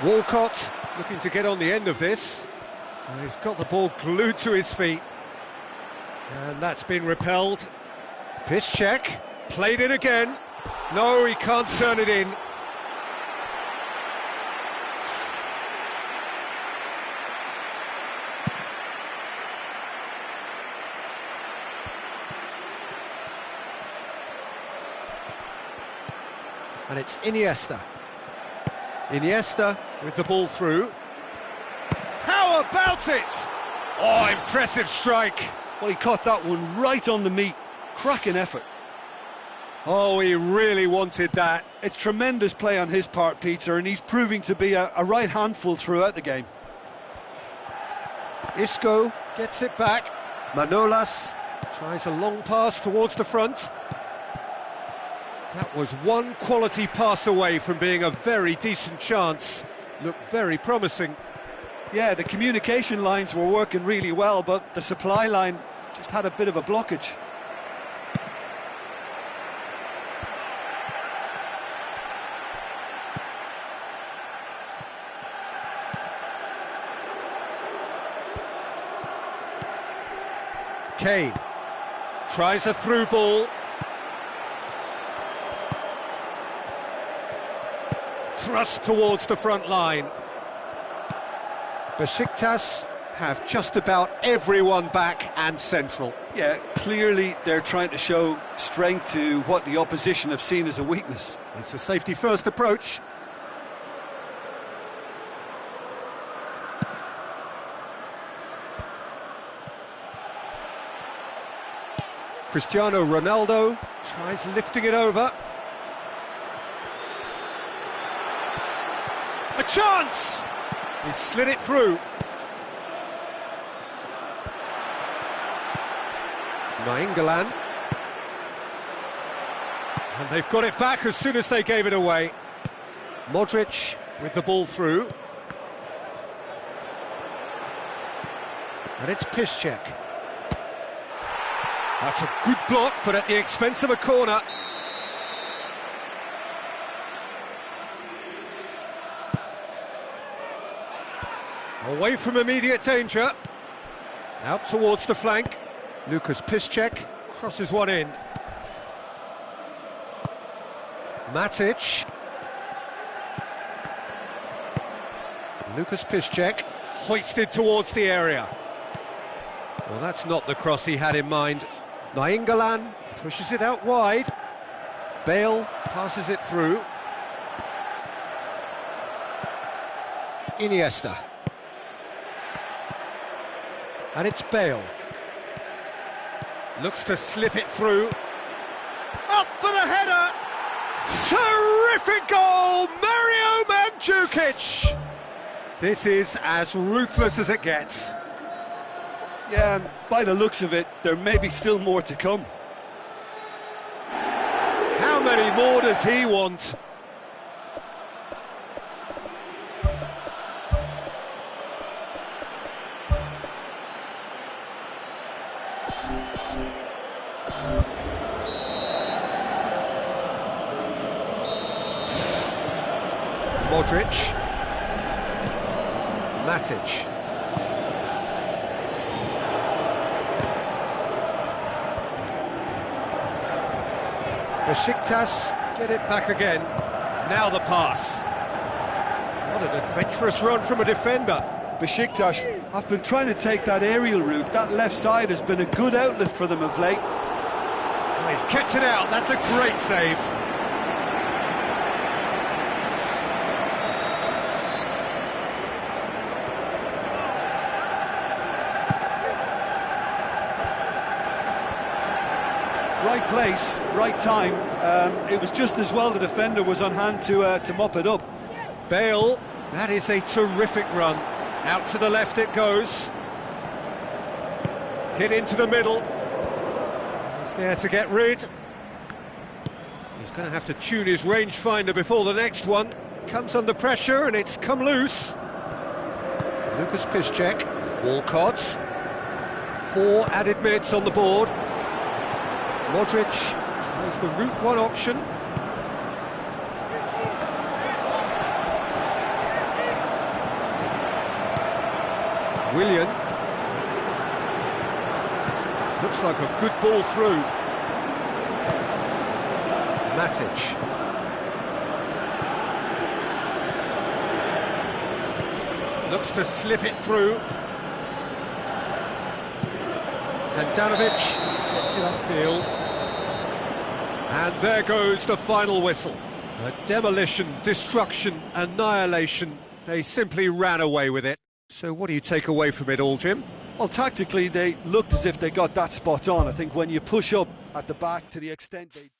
Walcott looking to get on the end of this. He's got the ball glued to his feet. And that's been repelled. Piszczek, played it again. No, he can't turn it in. And it's Iniesta. Iniesta with the ball through. How about it? Oh, impressive strike. Well, he caught that one right on the meat. Cracking effort. Oh, he really wanted that. It's tremendous play on his part, Peter, and he's proving to be a right handful throughout the game. Isco gets it back. Manolas tries a long pass towards the front. That was one quality pass away from being a very decent chance. Looked very promising. Yeah, the communication lines were working really well, but the supply line just had a bit of a blockage. Kane tries a through ball. Thrust towards the front line. Besiktas have just about everyone back and central. Yeah, clearly they're trying to show strength to what the opposition have seen as a weakness. It's a safety-first approach. Cristiano Ronaldo tries lifting it over. A chance! He slid it through. Nainggolan. And they've got it back as soon as they gave it away. Modric with the ball through. And it's Piszczek. That's a good block, but at the expense of a corner. Away from immediate danger. Out towards the flank. Lucas Piszczek crosses one in. Matic. Lucas Piszczek hoisted towards the area. Well, that's not the cross he had in mind. Nainggolan pushes it out wide. Bale passes it through. Iniesta. And it's Bale. Looks to slip it through. Up for the header! Terrific goal! Mario Mandzukic! This is as ruthless as it gets. Yeah, and by the looks of it, there may be still more to come. How many more does he want? Modric. Matic. Besiktas get it back again. Now the pass. What an adventurous run from a defender. Besiktas have been trying to take that aerial route. That left side has been a good outlet for them of late. Oh, he's kept it out. That's a great save. Right place, right time. It was just as well the defender was on hand to mop it up. Bale, that is a terrific run. Out to the left it goes. Hit into the middle. He's there to get rid. He's going to have to tune his rangefinder before the next one. Comes under pressure and it's come loose. Lucas Piszczek, Walcott. 4 added minutes on the board. Modric tries the route one option. Willian. Looks like a good ball through. Matic. Looks to slip it through. Handanovic gets it upfield. And there goes the final whistle. A demolition, destruction, annihilation. They simply ran away with it. So what do you take away from it all, Jim? Well, tactically, they looked as if they got that spot on. I think when you push up at the back to the extent they...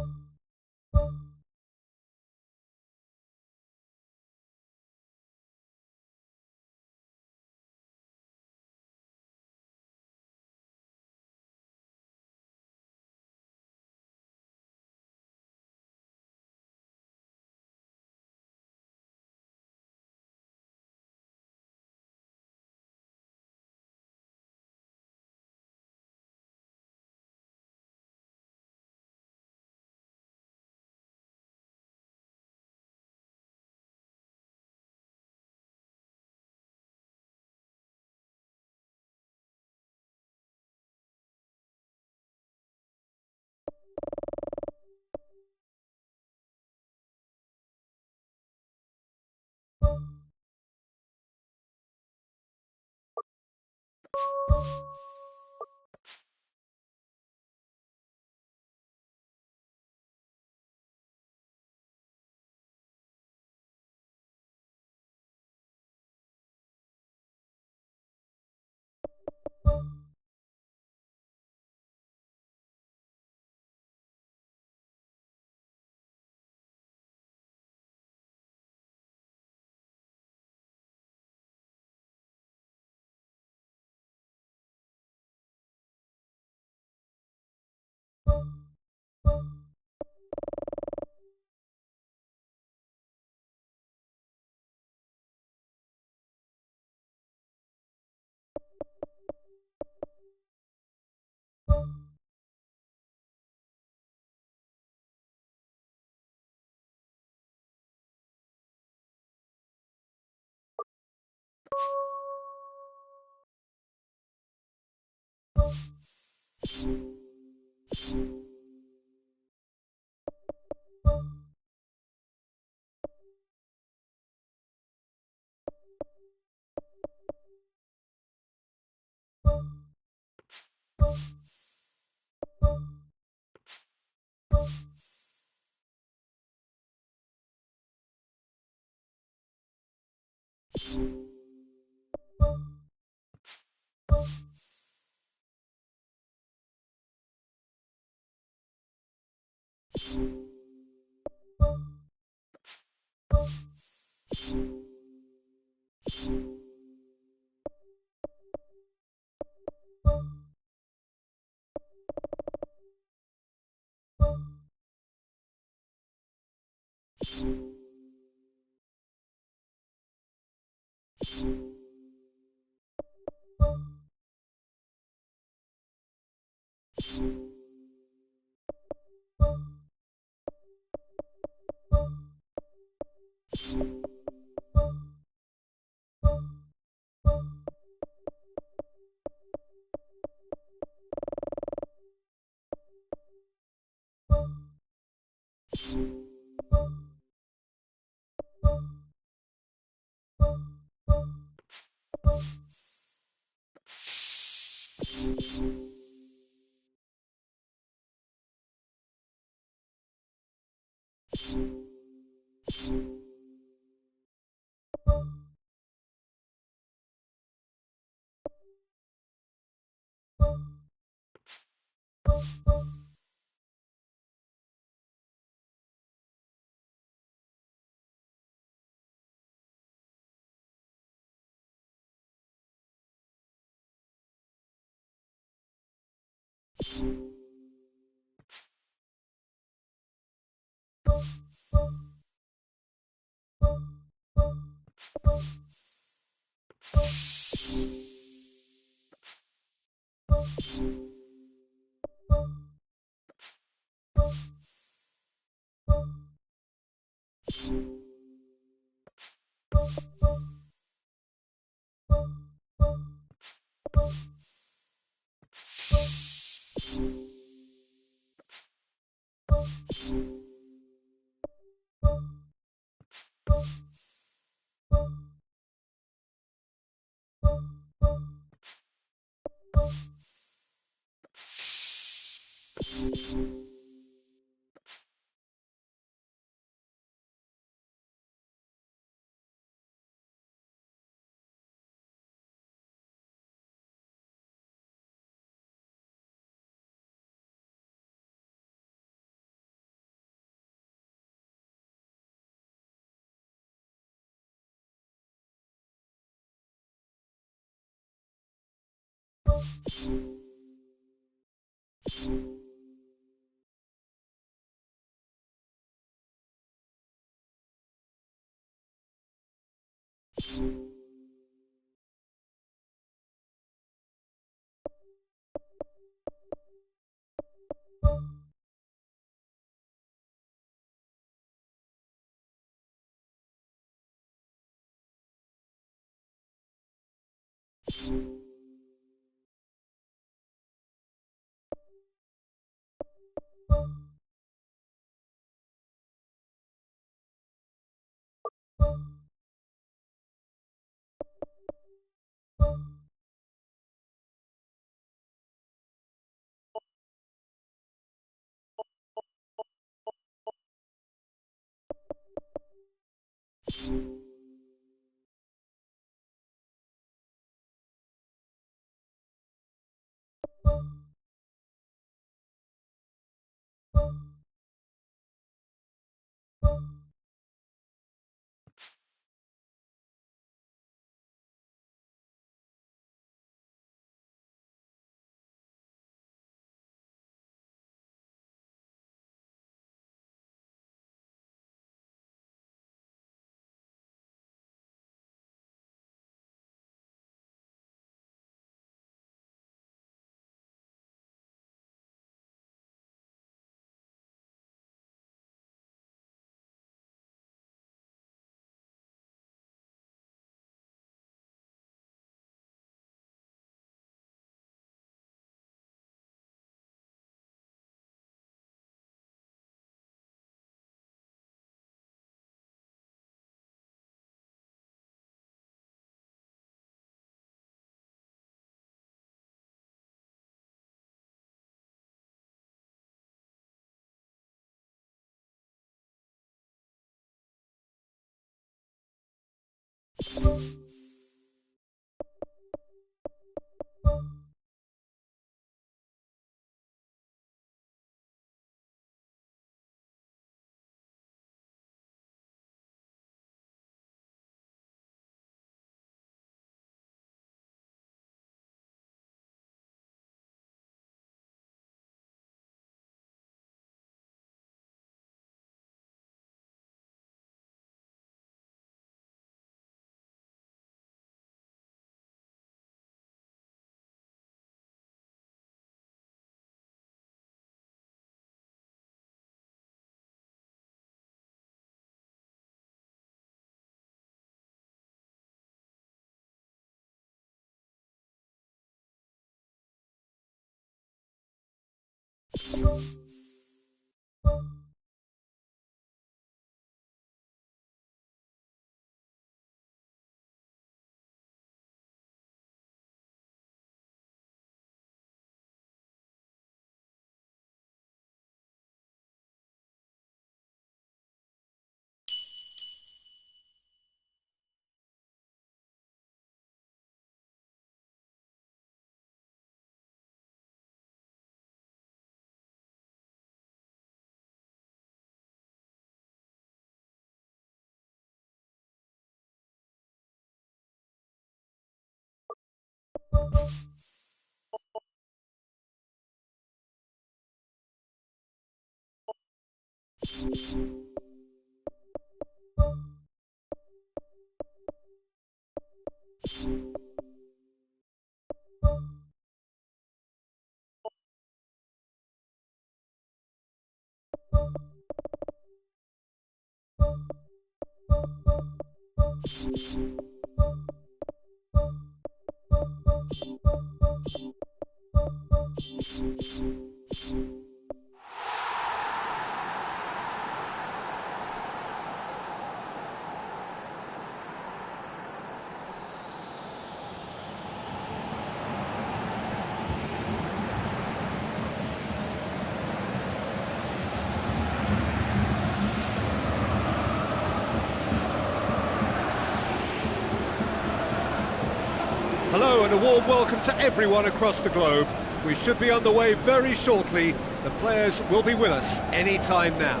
Hello and a warm welcome to everyone across the globe. We should be on the way very shortly. The players will be with us any time now.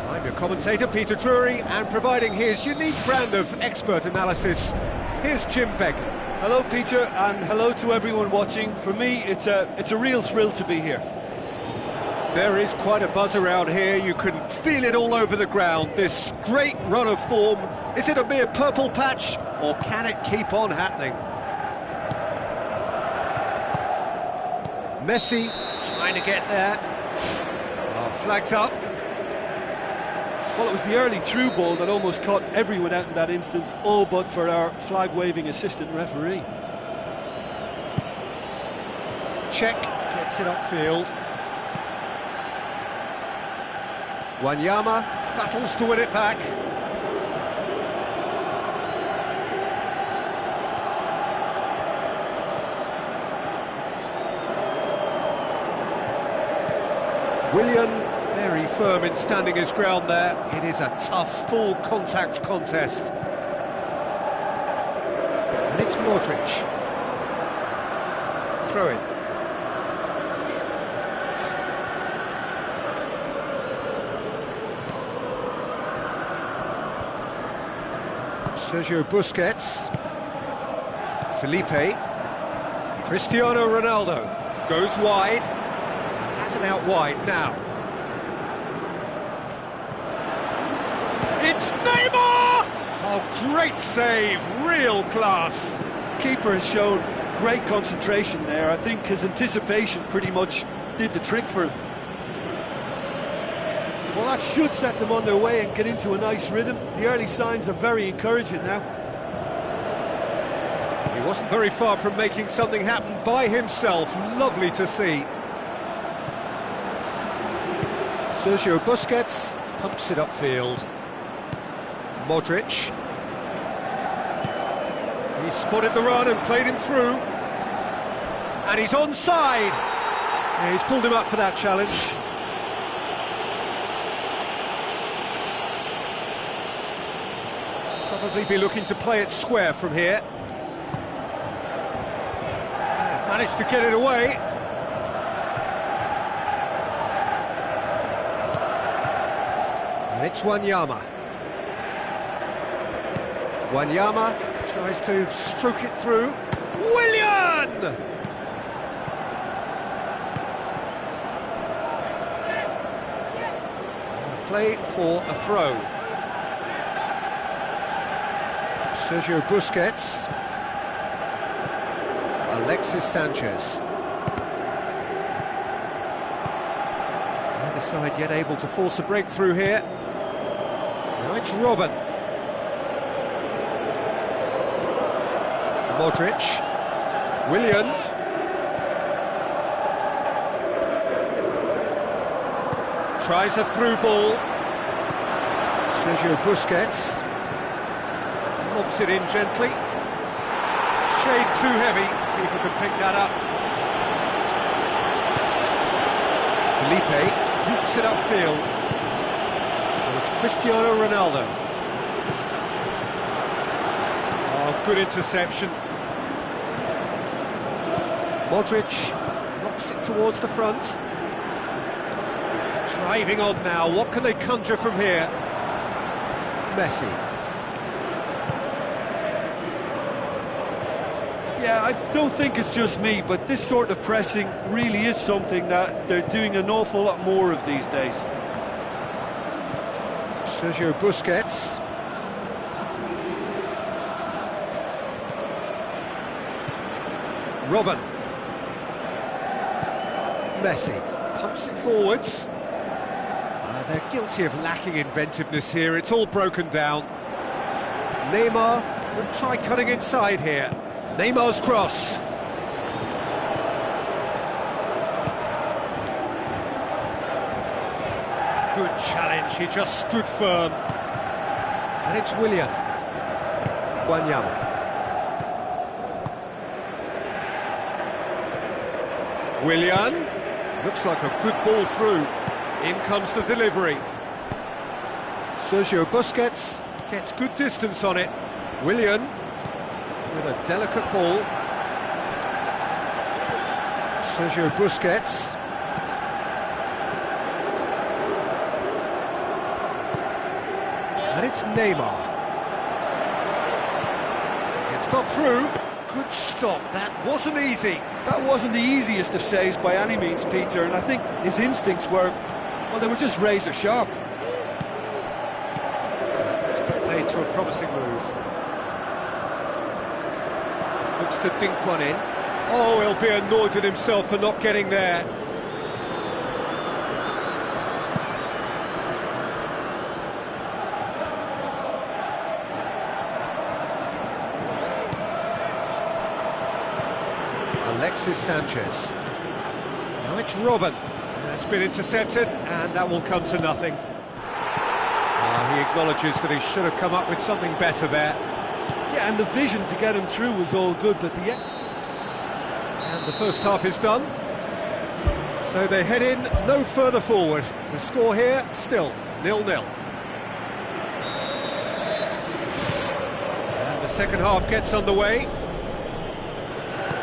I'm your commentator, Peter Drury, and providing his unique brand of expert analysis, here's Jim Begley. Hello, Peter, and hello to everyone watching. For me, it's a real thrill to be here. There is quite a buzz around here. You can feel it all over the ground. This great run of form. Is it a mere purple patch, or can it keep on happening? Messi trying to get there. Oh, flags up. Well, it was the early through ball that almost caught everyone out in that instance, all but for our flag-waving assistant referee. Check gets it upfield. Wanyama battles to win it back. Willian, very firm in standing his ground there. It is a tough, full contact contest. And it's Modric. Throw in. Sergio Busquets. Felipe. Cristiano Ronaldo goes wide. Has it out wide now. It's Neymar! Oh, great save, real class. Keeper has shown great concentration there. I think his anticipation pretty much did the trick for him. Well, that should set them on their way and get into a nice rhythm. The early signs are very encouraging now. He wasn't very far from making something happen by himself. Lovely to see. Sergio Busquets pumps it upfield. Modric. He's spotted the run and played him through. And he's onside. Yeah, he's pulled him up for that challenge. Probably be looking to play it square from here. Managed to get it away. And it's Wanyama. Wanyama tries to stroke it through. Willian! Play for a throw. Sergio Busquets. Alexis Sanchez. Neither side yet able to force a breakthrough here. Now it's Robben. Modric. Willian. Tries a through ball. Sergio Busquets lobs it in gently. Shade too heavy. People can pick that up. Felipe boots it upfield. And it's Cristiano Ronaldo. Oh, good interception. Modric knocks it towards the front. Driving on now, what can they conjure from here? Messi. Yeah, I don't think it's just me, but this sort of pressing really is something that they're doing an awful lot more of these days. Sergio Busquets. Robin. Messi pumps it forwards. They're guilty of lacking inventiveness here. It's all broken down. Neymar could try cutting inside here. Neymar's cross. Good challenge, he just stood firm. And it's Willian. Wanyama. Willian. Looks like a good ball through. In comes the delivery. Sergio Busquets gets good distance on it. Willian with a delicate ball. Sergio Busquets. And it's Neymar. It's got through. Good stop, that wasn't easy. That wasn't the easiest of saves by any means, Peter, and I think his instincts were, well, they were just razor sharp. That's played to a promising move. Looks to dink one in. Oh, he'll be annoyed with himself for not getting there. Alexis Sanchez. Now it's Robin. That's been intercepted, and that will come to nothing. He acknowledges that he should have come up with something better there. Yeah, and the vision to get him through was all good, but the end... And the first half is done. So they head in no further forward. The score here, still 0-0. And the second half gets underway.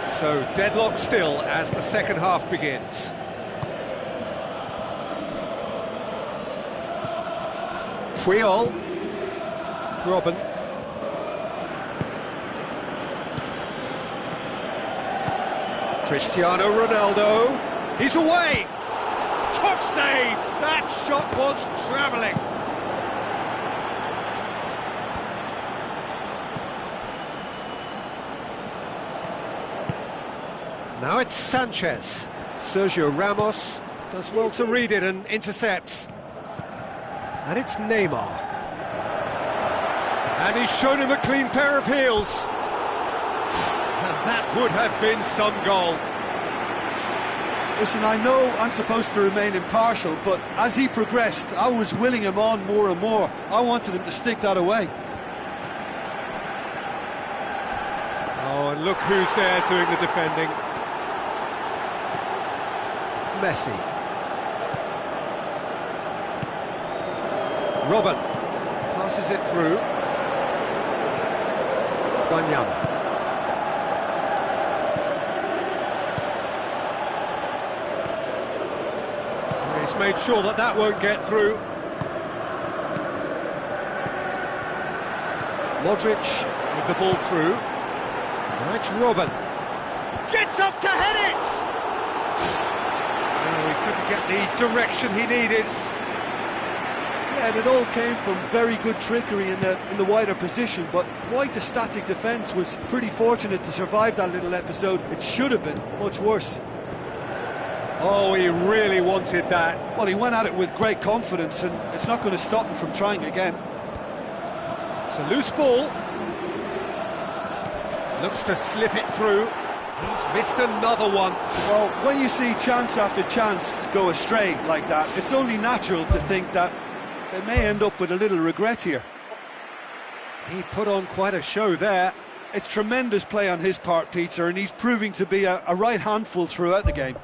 So deadlock still as the second half begins. Puyol. Robin. Cristiano Ronaldo. He's away! Top save! That shot was travelling. Now it's Sanchez. Sergio Ramos does well to read it and intercepts. And it's Neymar. And he's shown him a clean pair of heels. And that would have been some goal. Listen, I know I'm supposed to remain impartial, but as he progressed, I was willing him on more and more. I wanted him to stick that away. Oh, and look who's there doing the defending. Messi. Robin passes it through. Wanyama. He's made sure that that won't get through. Modric with the ball through. Now it's Robin. Gets up to head it! Oh, he couldn't get the direction he needed. Yeah, and it all came from very good trickery in the wider position, but quite a static defence. Was pretty fortunate to survive that little episode. It should have been much worse. Oh, he really wanted that. Well, he went at it with great confidence, and it's not going to stop him from trying again. It's a loose ball. Looks to slip it through. He's missed another one. Well, when you see chance after chance go astray like that, it's only natural to think that they may end up with a little regret here. He put on quite a show there. It's tremendous play on his part, Peter, and he's proving to be a right handful throughout the game.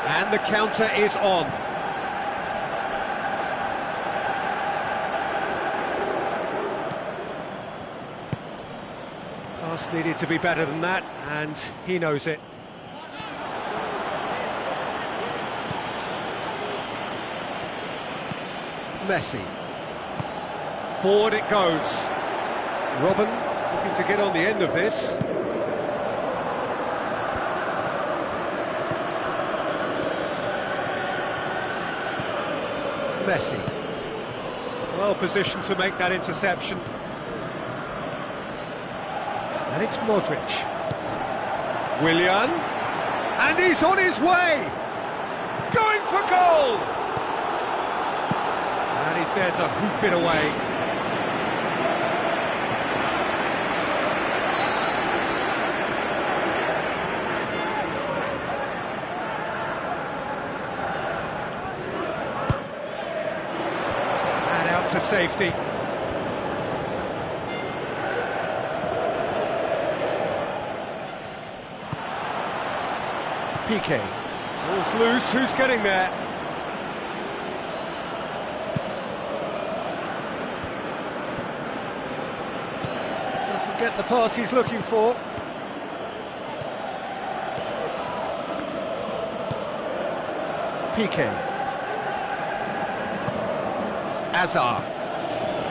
And the counter is on. Pass needed to be better than that, and he knows it. Messi. Forward it goes. Robben looking to get on the end of this. Messi, well positioned to make that interception. And it's Modric. Willian, and he's on his way! Going for goal! And he's there to hoof it away. To safety. PK. Ball's loose, who's getting there? Doesn't get the pass he's looking for. PK. Hazard.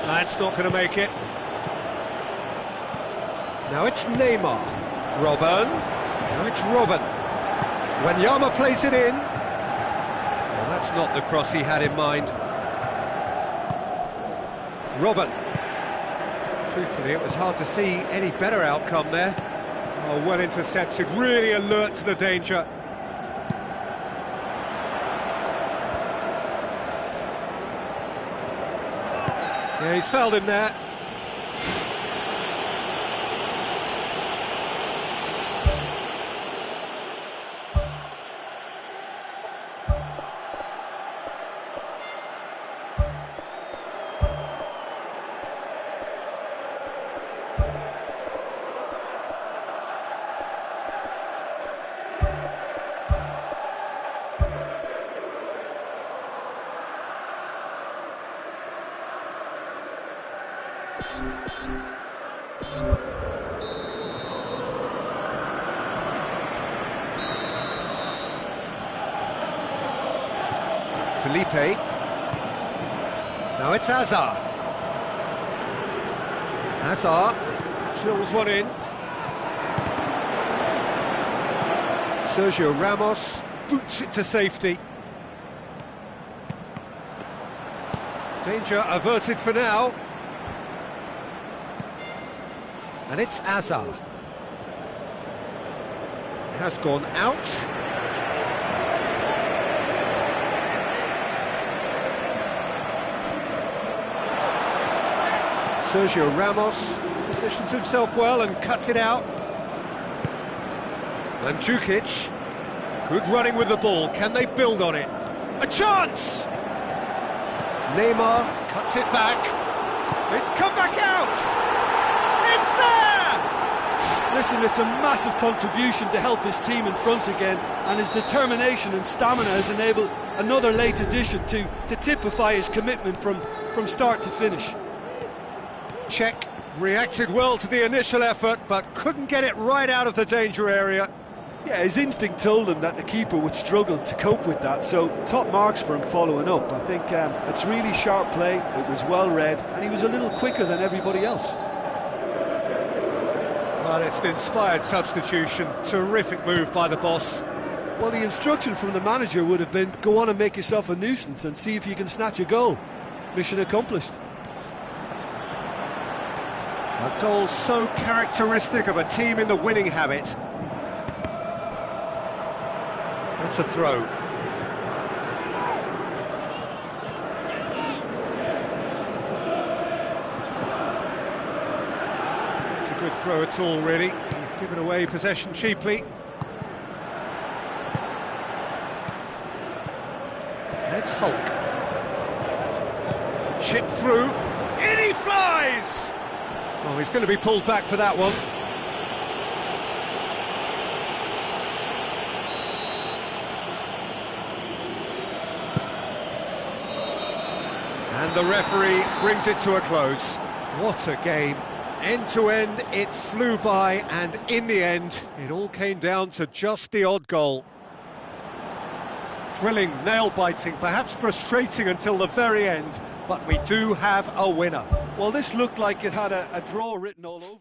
That's not going to make it. Now it's Neymar. Robben. Now it's Robben. When Yama plays it in. Well, that's not the cross he had in mind. Robben. Truthfully, it was hard to see any better outcome there. Oh, well intercepted, really alert to the danger. Yeah, he's fouled him there. Felipe. Now it's Hazard. Hazard drills one in. Sergio Ramos boots it to safety. Danger averted for now. And it's Hazard. Has gone out. Sergio Ramos positions himself well and cuts it out. And Djukic, good running with the ball. Can they build on it? A chance! Neymar cuts it back. It's come back out! It's there! Listen, it's a massive contribution to help his team in front again, and his determination and stamina has enabled another late addition to typify his commitment from start to finish. Czech reacted well to the initial effort, but couldn't get it right out of the danger area. Yeah, his instinct told him that the keeper would struggle to cope with that, so top marks for him following up. I think it's really sharp play, it was well read, and he was a little quicker than everybody else. Well, it's an inspired substitution. Terrific move by the boss. Well, the instruction from the manager would have been, go on and make yourself a nuisance and see if you can snatch a goal. Mission accomplished. A goal so characteristic of a team in the winning habit. That's a throw. It's a good throw at all, really. He's given away possession cheaply. And it's Hulk. Chip through. In he flies! Oh, he's going to be pulled back for that one. And the referee brings it to a close. What a game. End to end, it flew by, and in the end, it all came down to just the odd goal. Thrilling, nail-biting, perhaps frustrating until the very end, but we do have a winner. Well, this looked like it had a draw written all over it.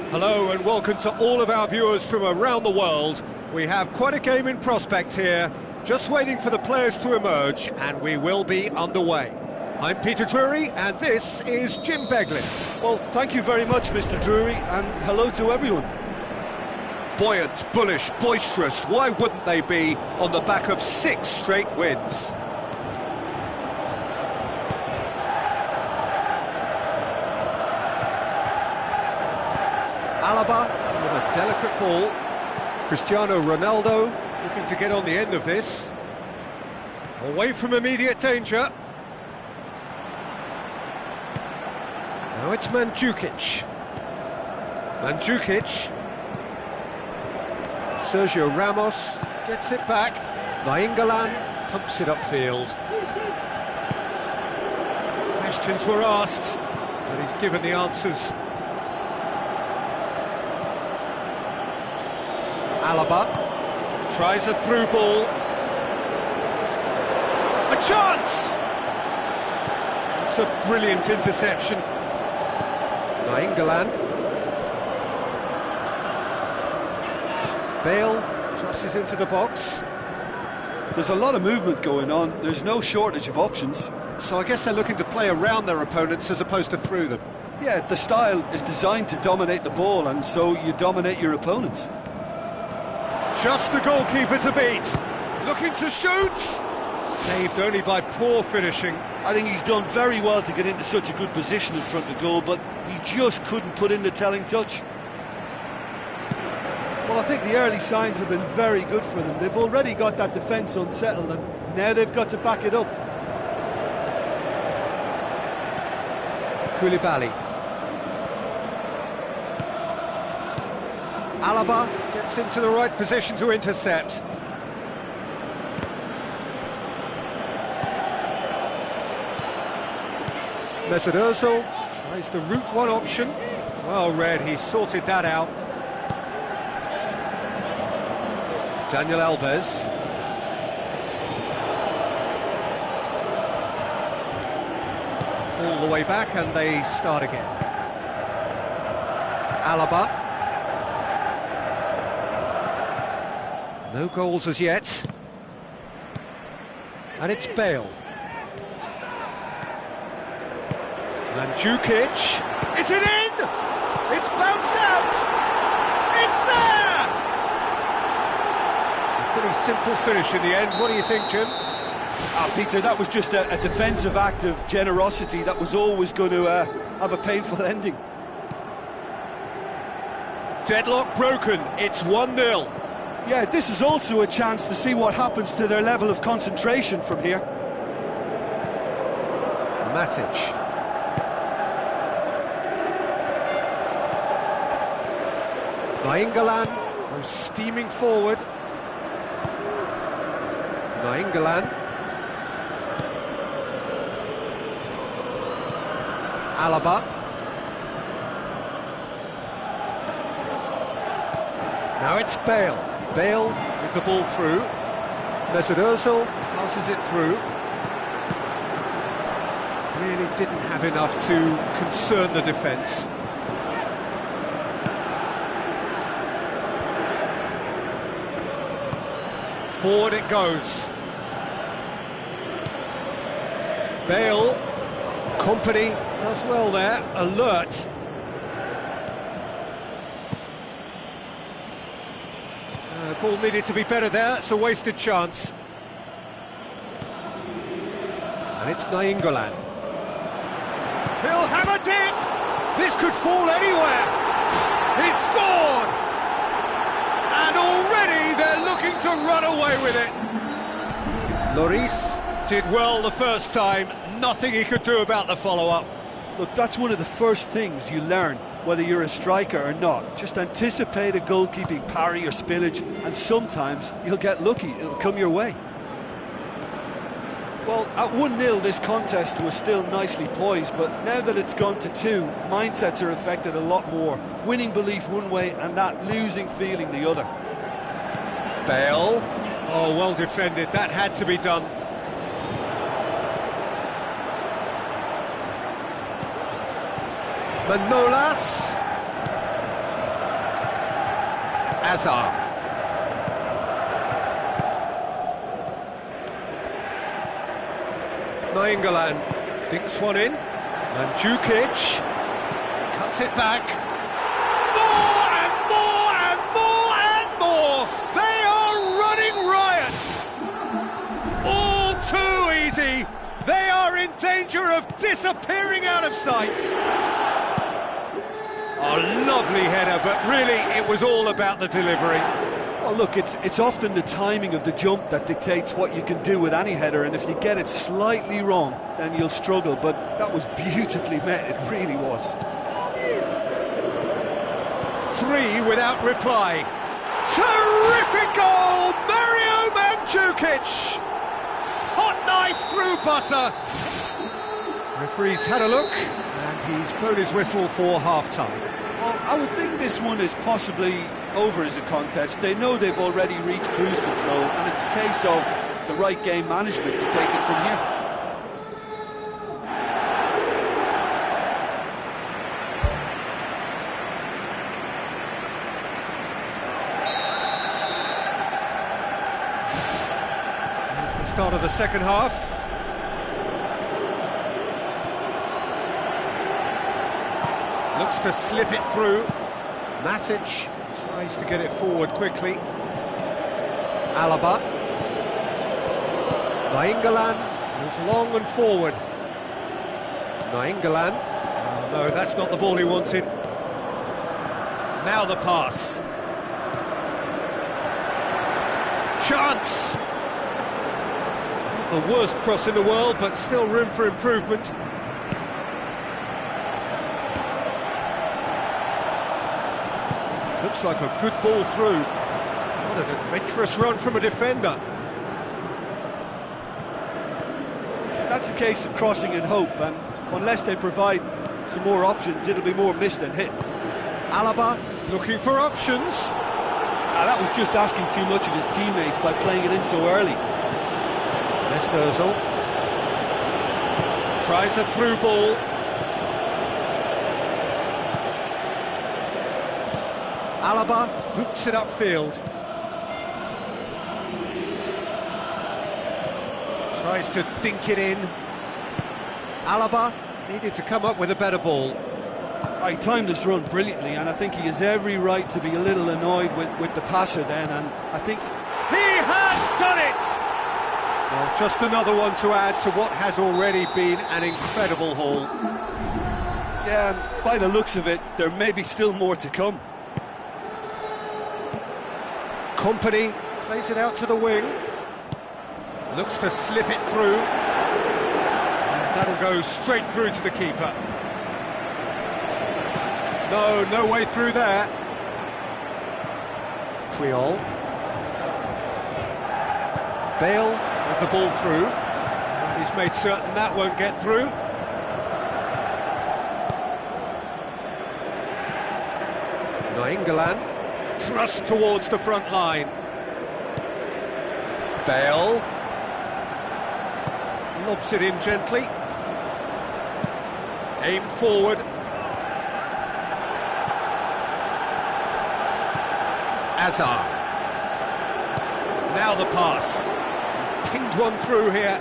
Hello and welcome to all of our viewers from around the world. We have quite a game in prospect here, just waiting for the players to emerge, and we will be underway. I'm Peter Drury, and this is Jim Beglin. Well, thank you very much, Mr. Drury, and hello to everyone. Buoyant, bullish, boisterous, why wouldn't they be on the back of 6 straight wins? Alaba with a delicate ball. Cristiano Ronaldo looking to get on the end of this. Away from immediate danger. Now it's Mandzukic. Sergio Ramos gets it back. Nainggolan pumps it upfield. Questions were asked, but he's given the answers. Alaba tries a through ball. A chance! It's a brilliant interception. Nainggolan. Bale crosses into the box. There's a lot of movement going on. There's no shortage of options. So I guess they're looking to play around their opponents as opposed to through them. Yeah, the style is designed to dominate the ball, and so you dominate your opponents. Just the goalkeeper to beat. Looking to shoot. Saved only by poor finishing. I think he's done very well to get into such a good position in front of goal, but he just couldn't put in the telling touch. Well, I think the early signs have been very good for them. They've already got that defence unsettled, and now they've got to back it up. Koulibaly. Alaba gets into the right position to intercept. Mesut Ozil tries the route one option. Well read, he sorted that out. Daniel Alves. All the way back and they start again. Alaba. No goals as yet. And it's Bale. Mandzukic. Is it in? It's bounced out. It's there! A pretty simple finish in the end. What do you think, Jim? Peter, that was just a defensive act of generosity that was always going to have a painful ending. Deadlock broken. It's 1-0. Yeah, this is also a chance to see what happens to their level of concentration from here. Matic. Nainggolan goes steaming forward. Nainggolan. Alaba. Now it's Bale. Bale with the ball through. Mesut Ozil tosses it through. Really didn't have enough to concern the defence. Forward it goes. Bale. Company does well there. Alert. Ball needed to be better there. It's a wasted chance. And it's Nainggolan. He'll have a dip! This could fall anywhere! He's scored! And already they're looking to run away with it. Lloris did well the first time. Nothing he could do about the follow-up. Look, that's one of the first things you learn, whether you're a striker or not. Just anticipate a goalkeeping parry or spillage, and sometimes you'll get lucky, it'll come your way. Well, at 1-0 this contest was still nicely poised, but now that it's gone to 2, mindsets are affected a lot more. Winning belief one way and that losing feeling the other. Bale. Oh, well defended, that had to be done. Manolas. Azar. Nainggolan dinks one in. Mandzukic cuts it back. More and more and more and more. They are running riot. All too easy. They are in danger of disappearing out of sight. A lovely header, but really it was all about the delivery. Well, look, it's often the timing of the jump that dictates what you can do with any header, and if you get it slightly wrong, then you'll struggle, but that was beautifully met, it really was. 3 without reply. Terrific goal! Mario Mandzukic! Hot knife through butter. Referee's had a look, and he's blown his whistle for half-time. Well, I would think this one is possibly over as a contest. They know they've already reached cruise control, and it's a case of the right game management to take it from here. Here's the start of the second half. Looks to slip it through. Matic tries to get it forward quickly. Alaba. Nainggolan goes long and forward. Nainggolan. Oh, no, that's not the ball he wanted. Now the pass. Chance! Not the worst cross in the world, but still room for improvement. Looks like a good ball through. What an adventurous run from a defender. That's a case of crossing in hope, and unless they provide some more options, it'll be more missed than hit. Alaba looking for options. That was just asking too much of his teammates by playing it in so early. Mesnozil tries a through ball. Alaba boots it upfield. Tries to dink it in. Alaba needed to come up with a better ball. He timed this run brilliantly, and I think he has every right to be a little annoyed with the passer then, and I think... He has done it! Well, just another one to add to what has already been an incredible haul. Yeah, and by the looks of it, there may be still more to come. Company plays it out to the wing. Looks to slip it through. And that'll go straight through to the keeper. No way through there. Creole. Bale with the ball through. And he's made certain that won't get through. Nainggolan. Thrust towards the front line. Bale lobs it in gently. Aim forward. Azar. Now the pass. He's pinged one through here.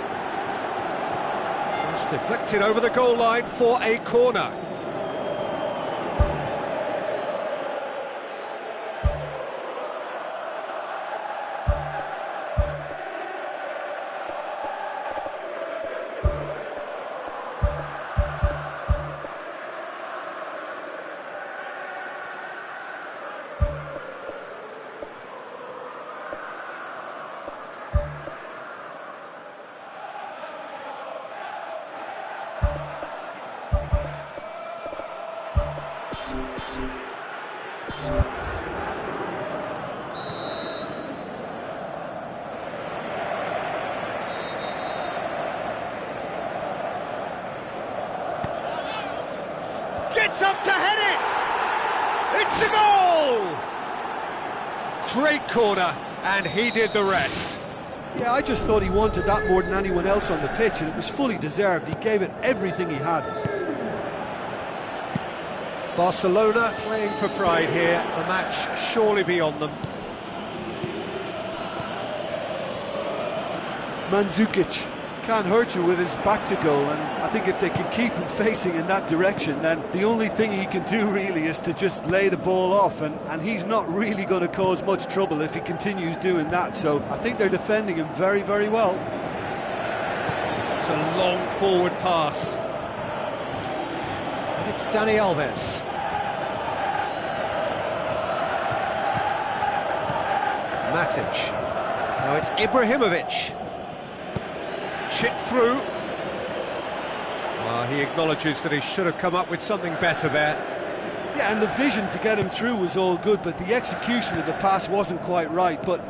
Just deflected over the goal line for a corner. Gets up to head it! It's a goal! Great corner, and he did the rest. Yeah, I just thought he wanted that more than anyone else on the pitch, and it was fully deserved. He gave it everything he had. Barcelona playing for pride here, the match surely beyond them. Mandzukic can't hurt you with his back to goal, and I think if they can keep him facing in that direction, then the only thing he can do really is to just lay the ball off, and he's not really going to cause much trouble if he continues doing that, so I think they're defending him very, very well. It's a long forward pass. And it's Dani Alves. Matic. Now it's Ibrahimovic. Chip through. He acknowledges that he should have come up with something better there. Yeah, and the vision to get him through was all good, but the execution of the pass wasn't quite right. But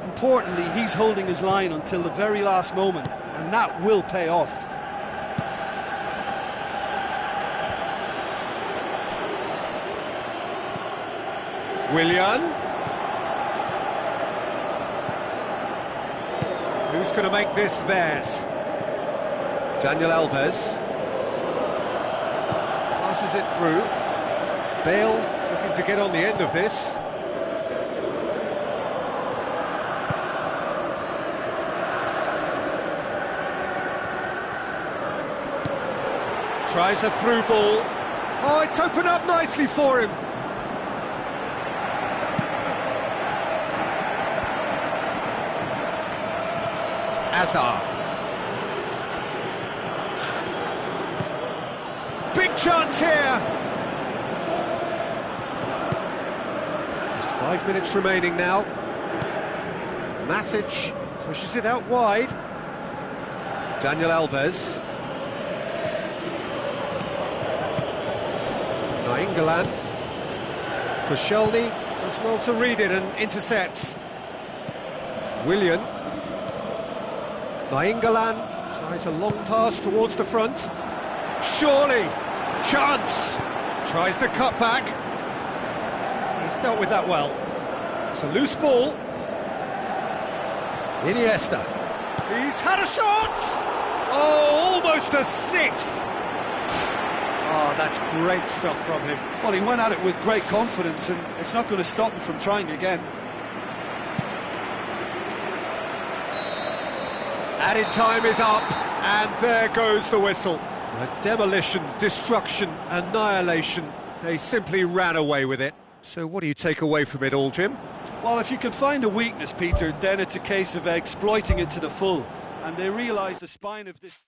importantly, he's holding his line until the very last moment, and that will pay off. Willian. Who's going to make this theirs? Daniel Alves. Passes it through. Bale looking to get on the end of this. Tries a through ball. Oh, it's opened up nicely for him. Azar. Big chance here. Just 5 minutes remaining now. Matic pushes it out wide. Daniel Alves. Nainggolan. Koscielny does well to read it and intercepts. Willian. Nainggolan tries a long pass towards the front. Surely! Chance! Tries the cut back. He's dealt with that well. It's a loose ball. Iniesta. He's had a shot! Oh, almost a sixth! Oh, that's great stuff from him. Well, he went at it with great confidence, and it's not going to stop him from trying again. Added time is up, and there goes the whistle. A demolition, destruction, annihilation. They simply ran away with it. So what do you take away from it all, Jim? Well, if you can find a weakness, Peter, then it's a case of exploiting it to the full. And they realise the spine of this...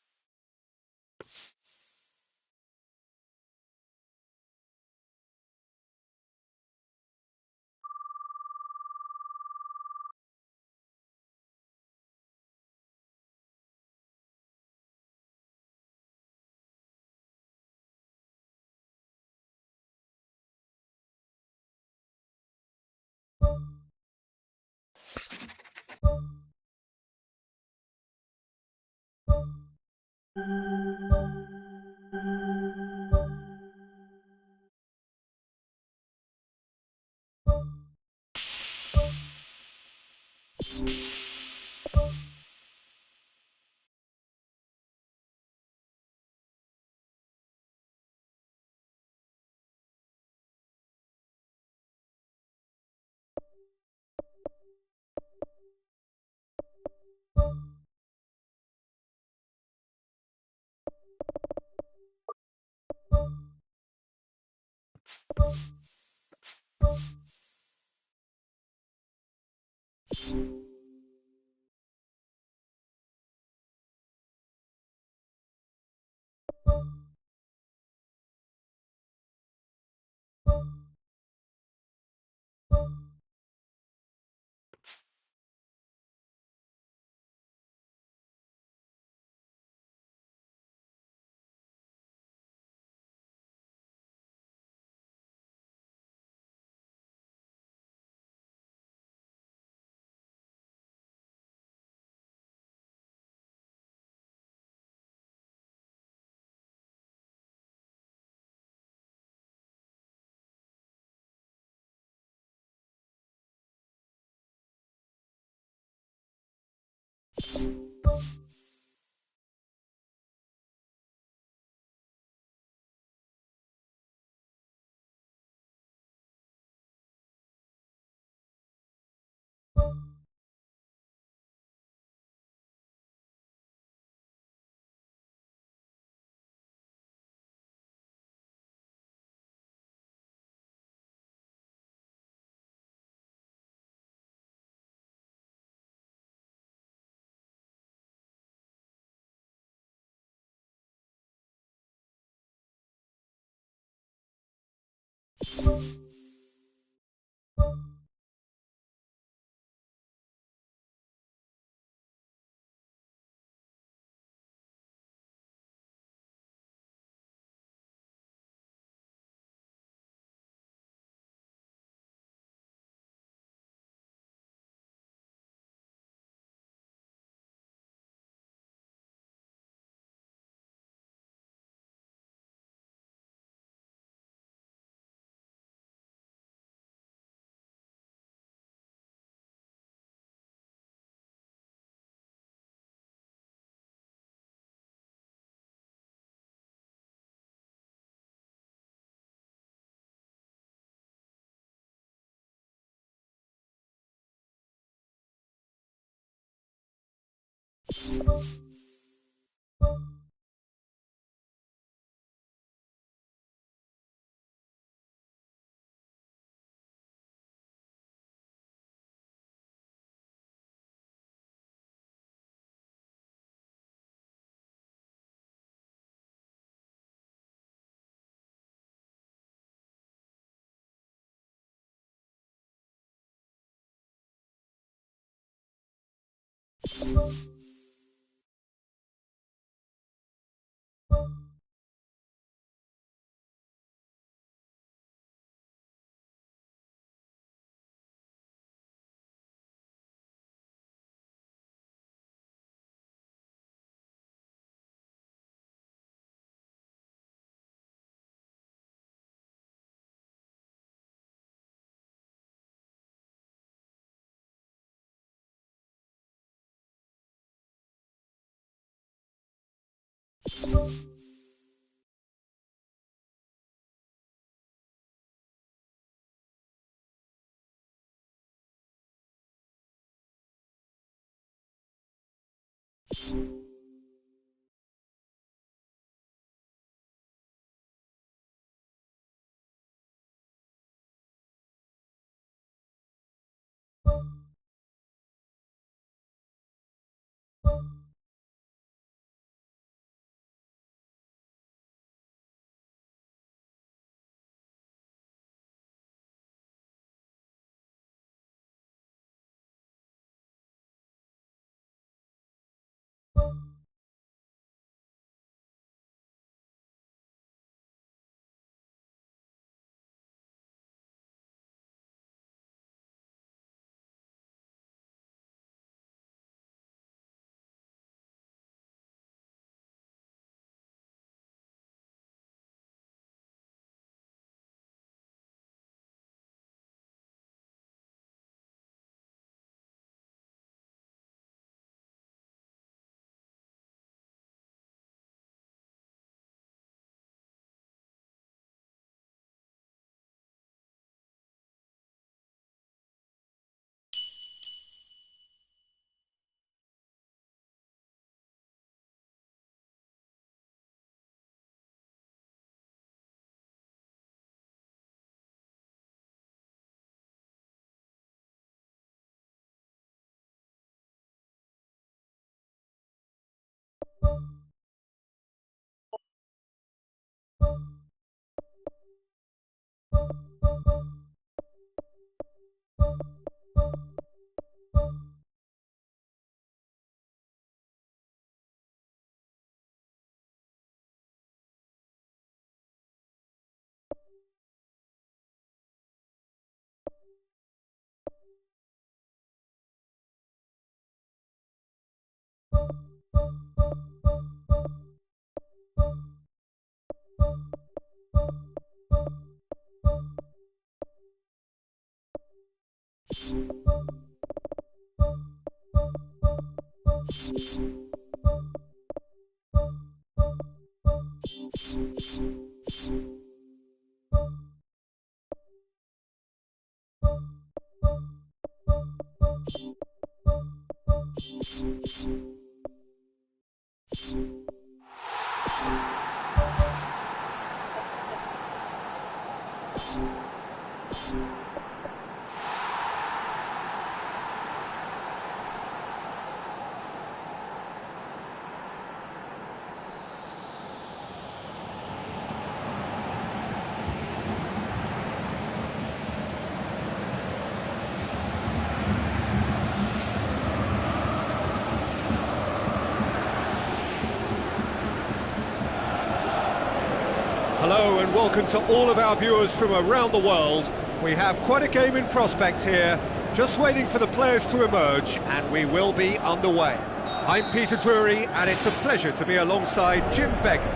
Hello and welcome to all of our viewers from around the world. We have quite a game in prospect here, just waiting for the players to emerge, and we will be underway. I'm Peter Drury, and it's a pleasure to be alongside Jim Begley.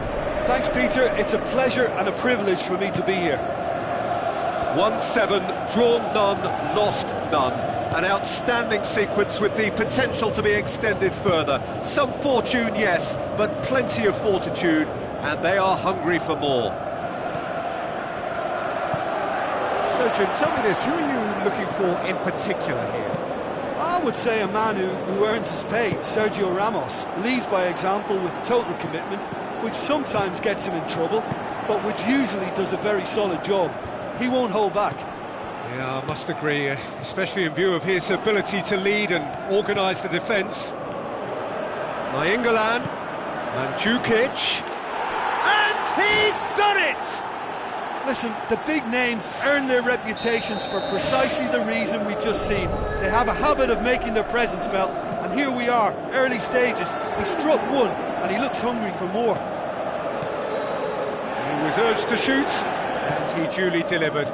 Thanks, Peter. It's a pleasure and a privilege for me to be here. 1-7, drawn none, lost none. An outstanding sequence with the potential to be extended further. Some fortune, yes, but plenty of fortitude, and they are hungry for more. So, Jim, tell me this, who are you looking for in particular here? I would say a man who earns his pay, Sergio Ramos, leads by example with total commitment, which sometimes gets him in trouble, but which usually does a very solid job. He won't hold back. Yeah, I must agree, especially in view of his ability to lead and organise the defence. Nainggolan, Mandzukic, and he's done it! Listen, the big names earn their reputations for precisely the reason we've just seen. They have a habit of making their presence felt, and here we are, early stages. He struck one, and he looks hungry for more. He was urged to shoot, and he duly delivered.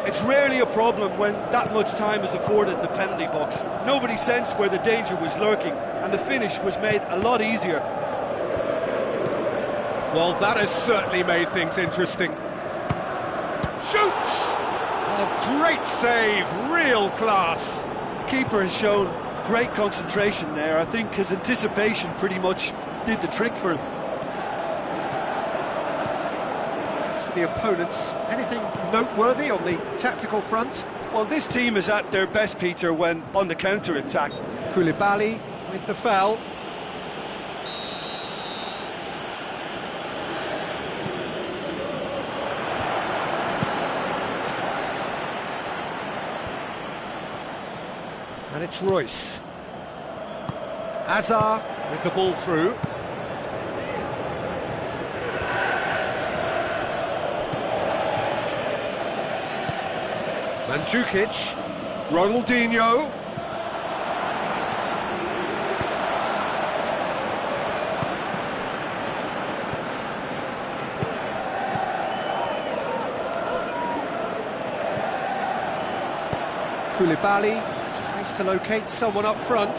It's rarely a problem when that much time is afforded in the penalty box. Nobody sensed where the danger was lurking, and the finish was made a lot easier. Well, that has certainly made things interesting. Shoots! Oh, great save, real class. The keeper has shown great concentration there. I think his anticipation pretty much did the trick for him. As for the opponents, anything noteworthy on the tactical front? Well, this team is at their best, Peter, when on the counter-attack. Koulibaly with the foul. And it's Royce. Azar with the ball through. Mandzukic. Ronaldinho. Koulibaly tries to locate someone up front.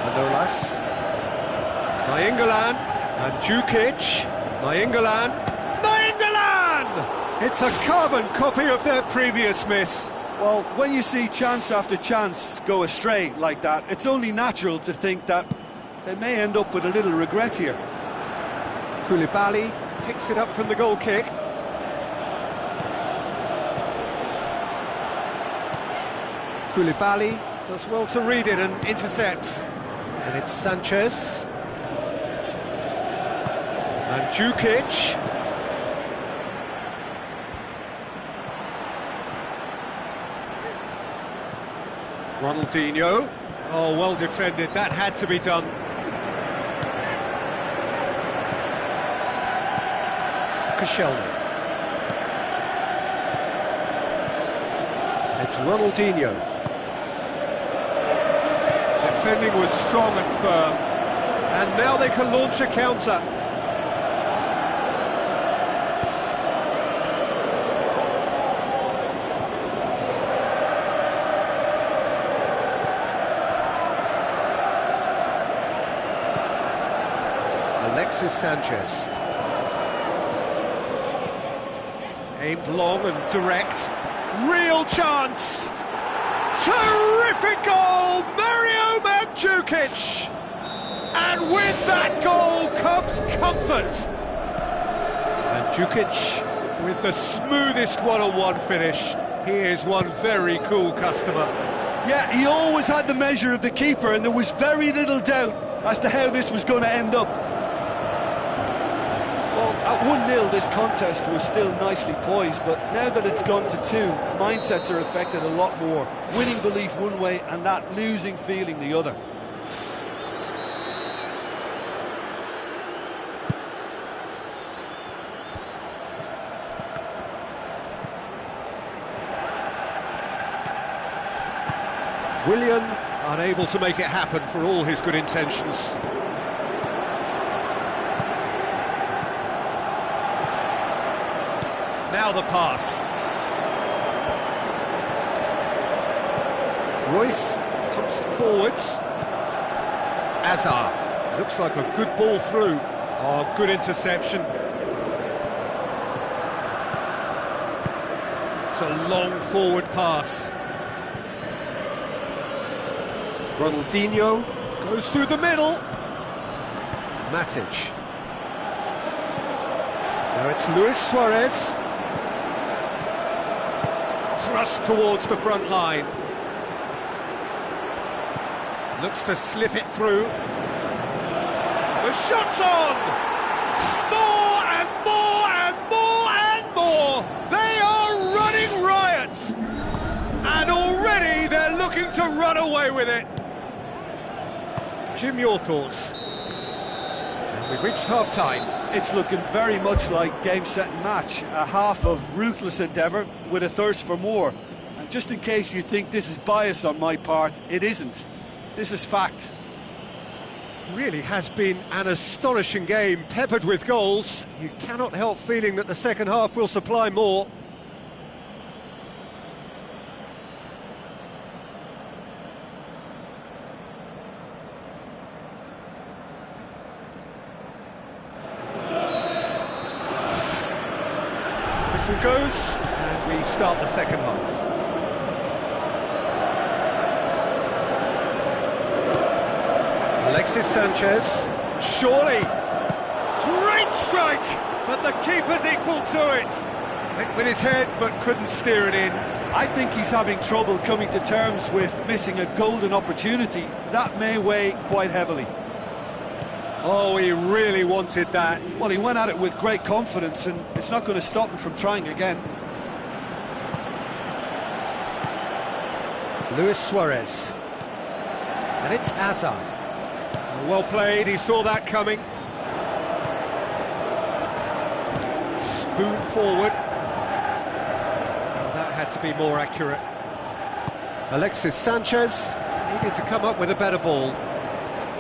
Manolas. Nainggolan. Mandzukic. Nainggolan. It's a carbon copy of their previous miss. Well, when you see chance after chance go astray like that, it's only natural to think that they may end up with a little regret here. Koulibaly picks it up from the goal kick. Koulibaly does well to read it and intercepts. And it's Sanchez. Mandzukic. Ronaldinho. Oh, well defended. That had to be done. Koscielny. It's Ronaldinho. Defending was strong and firm. And now they can launch a counter. Alexis Sanchez. Aimed long and direct. Real chance! Terrific goal! Mario Mandzukic! And with that goal comes comfort! Mandzukic with the smoothest one-on-one finish. He is one very cool customer. Yeah, he always had the measure of the keeper, and there was very little doubt as to how this was going to end up. Well, at 1-0 this contest was still nicely poised, but now that it's gone to 2, mindsets are affected a lot more. Winning belief one way and that losing feeling the other. Willian unable to make it happen for all his good intentions. Now the pass. Royce pumps it forwards. Azar. Looks like a good ball through. Oh, good interception. It's a long forward pass. Ronaldinho goes through the middle. Matic. Now it's Luis Suarez. thrust towards the front line. Looks to slip it through. The shot's on! More and more and more and more! They are running riot! And already they're looking to run away with it. Jim, your thoughts? And we've reached half-time. It's looking very much like game, set and match. A half of ruthless endeavour with a thirst for more. And just in case you think this is bias on my part, it isn't. This is fact. Really has been an astonishing game, peppered with goals. You cannot help feeling that the second half will supply more. Whistle goes, and we start the second half. Alexis Sanchez, surely, great strike, but the keeper's equal to it. Went with his head, but couldn't steer it in. I think he's having trouble coming to terms with missing a golden opportunity. That may weigh quite heavily. Oh, he really wanted that. Well, he went at it with great confidence, and it's not going to stop him from trying again. Luis Suarez. And it's Azar. Well played, he saw that coming. Spoon forward. Well, that had to be more accurate. Alexis Sanchez needed to come up with a better ball.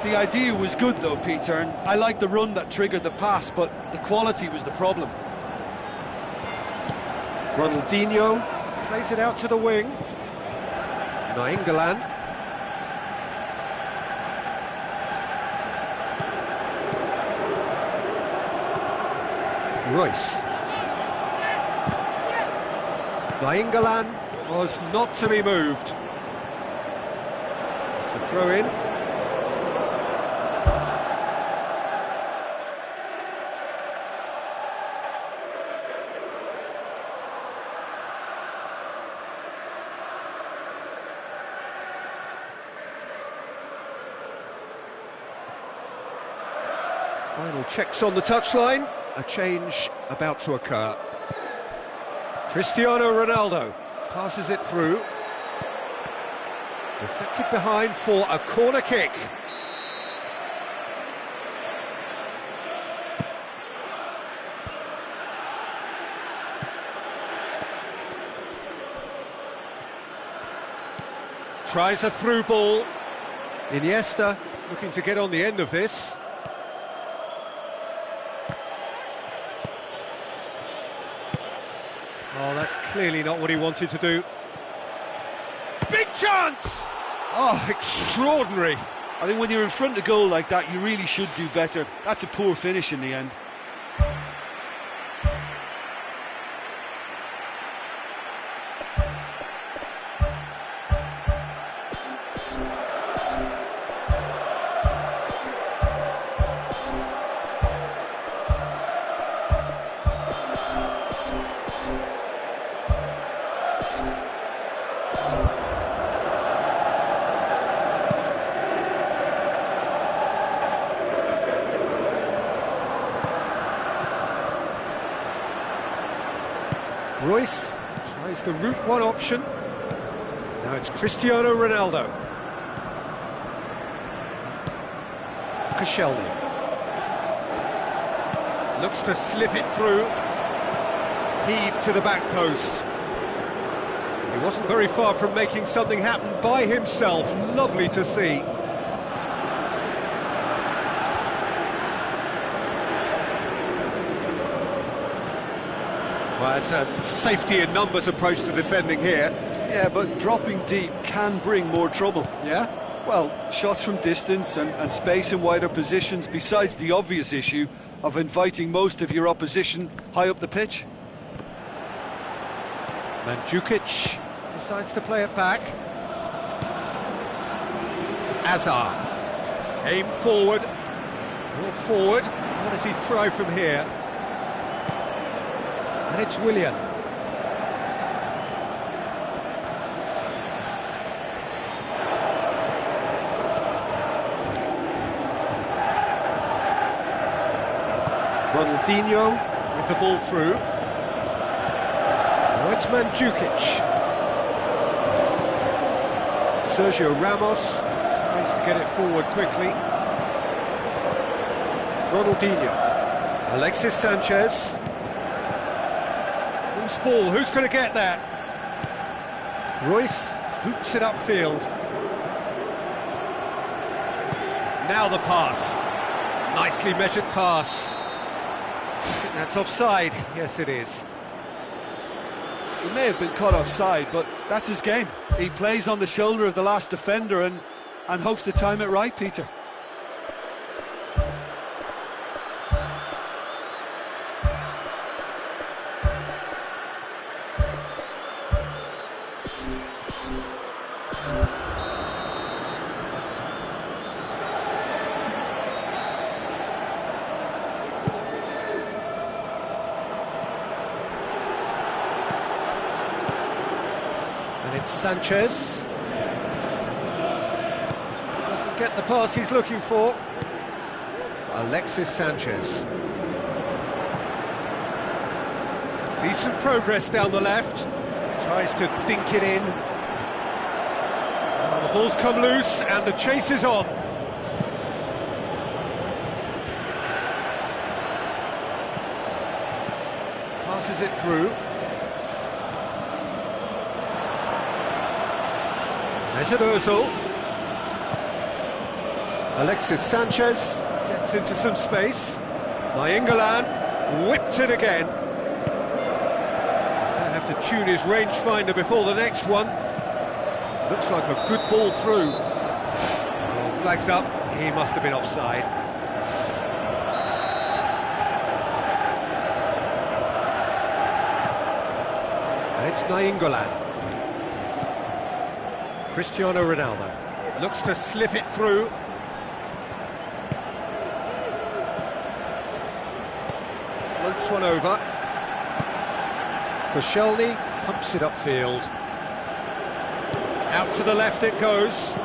The idea was good though, Peter, and I like the run that triggered the pass, but the quality was the problem. Ronaldinho plays it out to the wing. Nainggolan. Royce. Nainggolan was not to be moved. It's a throw in. Final checks on the touchline. A change about to occur. Cristiano Ronaldo passes it through. Deflected behind for a corner kick. Tries a through ball. Iniesta looking to get on the end of this. Oh, that's clearly not what he wanted to do. Big chance! Oh, extraordinary. I think when you're in front of goal like that, you really should do better. That's a poor finish in the end. Royce tries the route one option. Now it's Cristiano Ronaldo. Koscielny. Looks to slip it through. Heave to the back post. He wasn't very far from making something happen by himself. Lovely to see. Well, it's a safety in numbers approach to defending here. Yeah, but dropping deep can bring more trouble. Yeah? Well, shots from distance and space in wider positions, besides the obvious issue of inviting most of your opposition high up the pitch. Mandzukic decides to play it back. Azar. Aim forward. Brought forward. What does he try from here? And it's Willian. Ronaldinho with the ball through. Now it's Mandzukic. Sergio Ramos tries to get it forward quickly. Ronaldinho. Alexis Sanchez. Loose ball, who's going to get that? Royce boots it upfield. Now the pass. Nicely measured pass. I think that's offside. Yes, it is. He may have been caught offside, but that's his game. He plays on the shoulder of the last defender and hopes to time it right, Peter. And it's Sanchez. Doesn't get the pass he's looking for. Alexis Sanchez. Decent progress down the left. Tries to dink it in. Well, the ball's come loose and the chase is on. Passes it through. Mesut Ozil. Alexis Sanchez gets into some space. Nainggolan whipped it again. He's going to have to tune his rangefinder before the next one. Looks like a good ball through. Oh, flags up, he must have been offside. And it's Nainggolan. Cristiano Ronaldo looks to slip it through. Floats one over. Koscielny pumps it upfield. Out to the left it goes.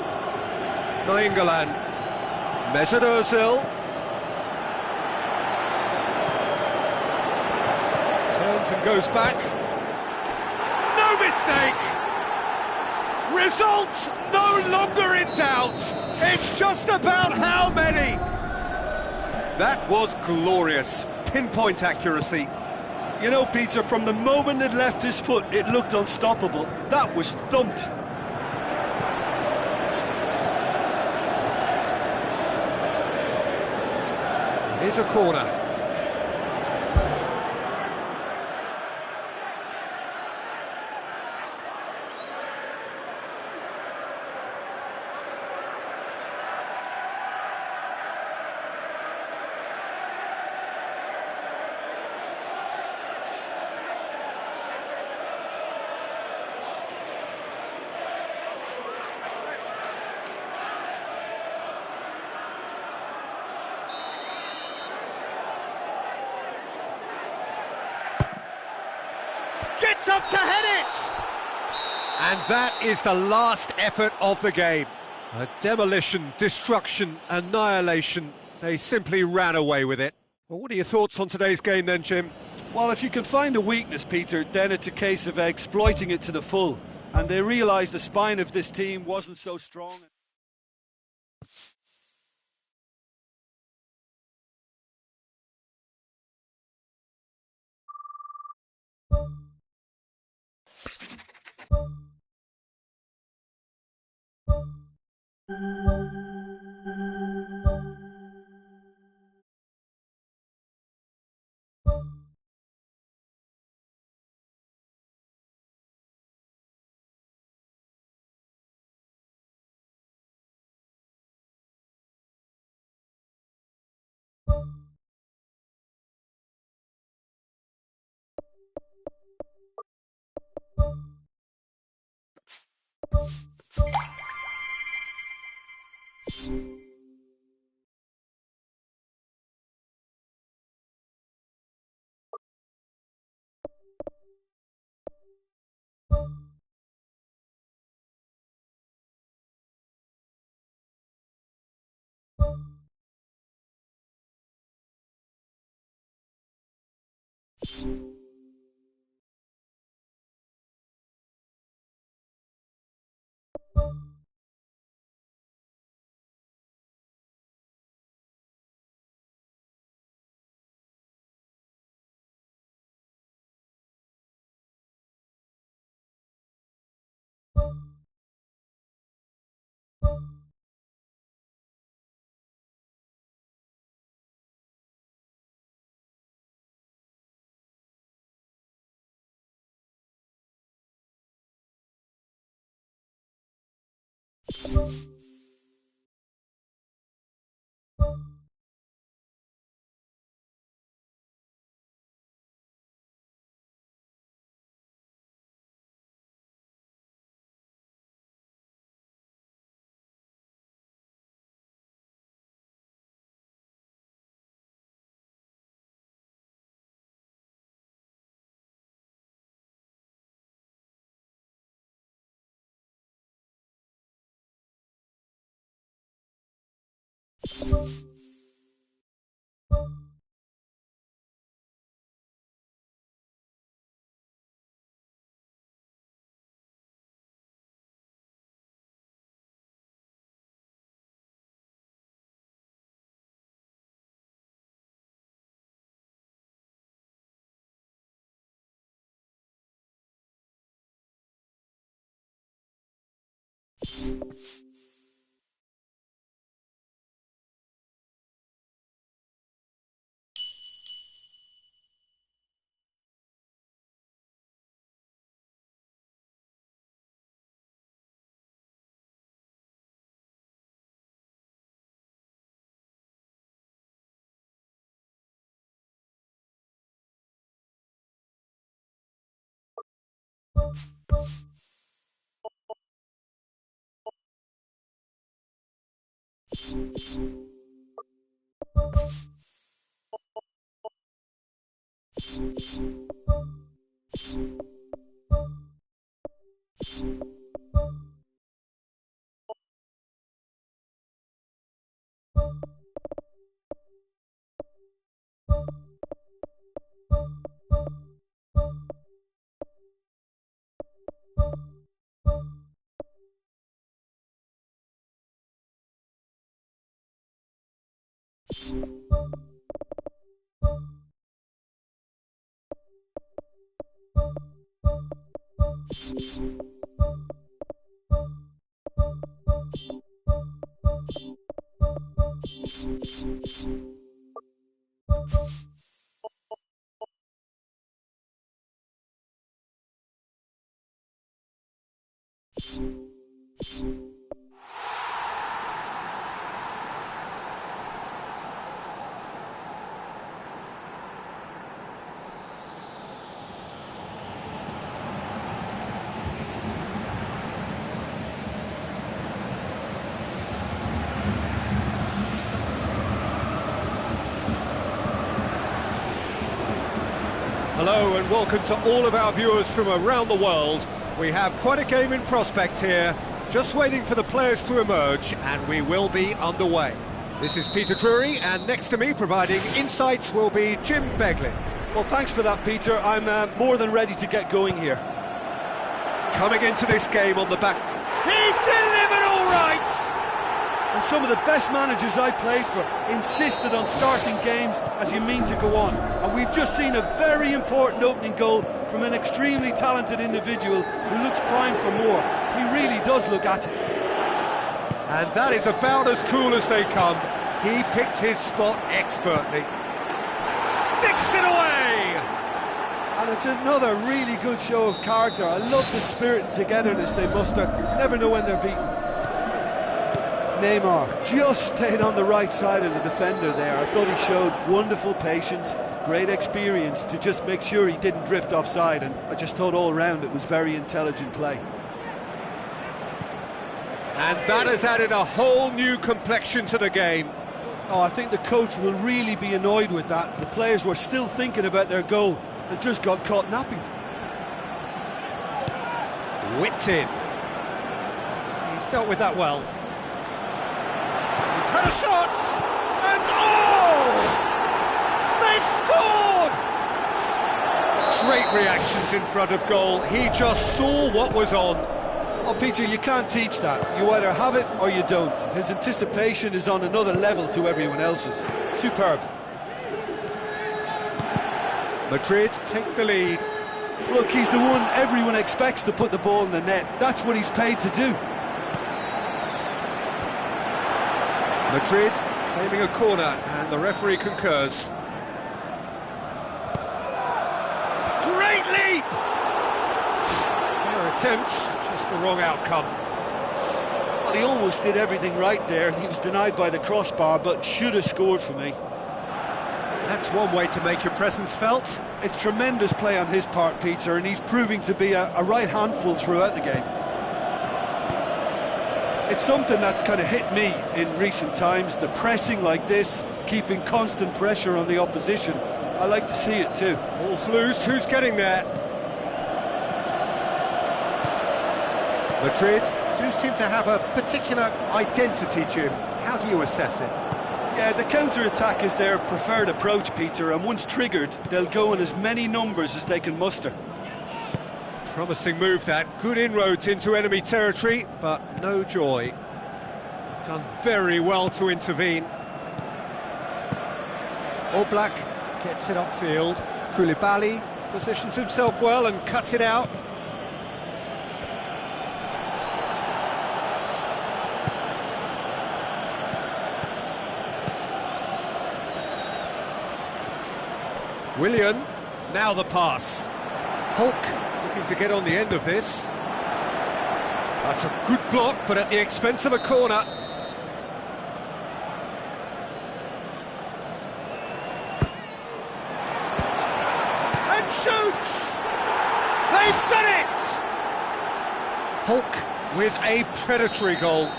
Nainggolan. Mesut Ozil. Turns and goes back. No mistake! Result no longer in doubt. It's just about how many. That was glorious. Pinpoint accuracy. You know, Peter, from the moment it left his foot, it looked unstoppable. That was thumped. Here's a corner. Gets up to head it! And that is the last effort of the game. A demolition, destruction, annihilation. They simply ran away with it. Well, what are your thoughts on today's game then, Jim? Well, if you can find a weakness, Peter, then it's a case of exploiting it to the full. And they realised the spine of this team wasn't so strong. Hello and welcome to all of our viewers from around the world. We have quite a game in prospect here, just waiting for the players to emerge, and we will be underway. This is Peter Drury, and next to me providing insights will be Jim Beglin. Well, thanks for that, Peter. I'm more than ready to get going here. Coming into this game on the back... He's delivered all right! And some of the best managers I played for insisted on starting games as you mean to go on. And we've just seen a very important opening goal from an extremely talented individual who looks primed for more. He really does look at it. And that is about as cool as they come. He picked his spot expertly. Sticks it away! And it's another really good show of character. I love the spirit and togetherness they muster. Never know when they're beaten. Neymar just stayed on the right side of the defender there. I thought he showed wonderful patience, great experience to just make sure he didn't drift offside, and I just thought all round it was very intelligent play. And that has added a whole new complexion to the game. Oh, I think the coach will really be annoyed with that. The players were still thinking about their goal and just got caught napping. Whipped in. He's dealt with that well. He's had a shot, and oh! They've scored! Great reactions in front of goal. He just saw what was on. Oh, Peter, you can't teach that. You either have it or you don't. His anticipation is on another level to everyone else's. Superb. Madrid take the lead. Look, he's the one everyone expects to put the ball in the net. That's what he's paid to do. Madrid claiming a corner, and the referee concurs. Great leap! Fair attempt, just the wrong outcome. Well, he almost did everything right there, and he was denied by the crossbar, but should have scored for me. That's one way to make your presence felt. It's tremendous play on his part, Peter, and he's proving to be a right handful throughout the game. It's something that's kind of hit me in recent times, the pressing like this, keeping constant pressure on the opposition. I like to see it too. Ball's loose, who's getting there? Madrid do seem to have a particular identity, Jim. How do you assess it? Yeah, the counter-attack is their preferred approach, Peter, and once triggered, they'll go in as many numbers as they can muster. Promising move that, good inroads into enemy territory, but no joy. Done very well to intervene. Oblak gets it upfield. Koulibaly positions himself well and cuts it out. Willian, now the pass. Hulk looking to get on the end of this. That's a good block, but at the expense of a corner. And shoots! They've done it! Hulk with a predatory goal.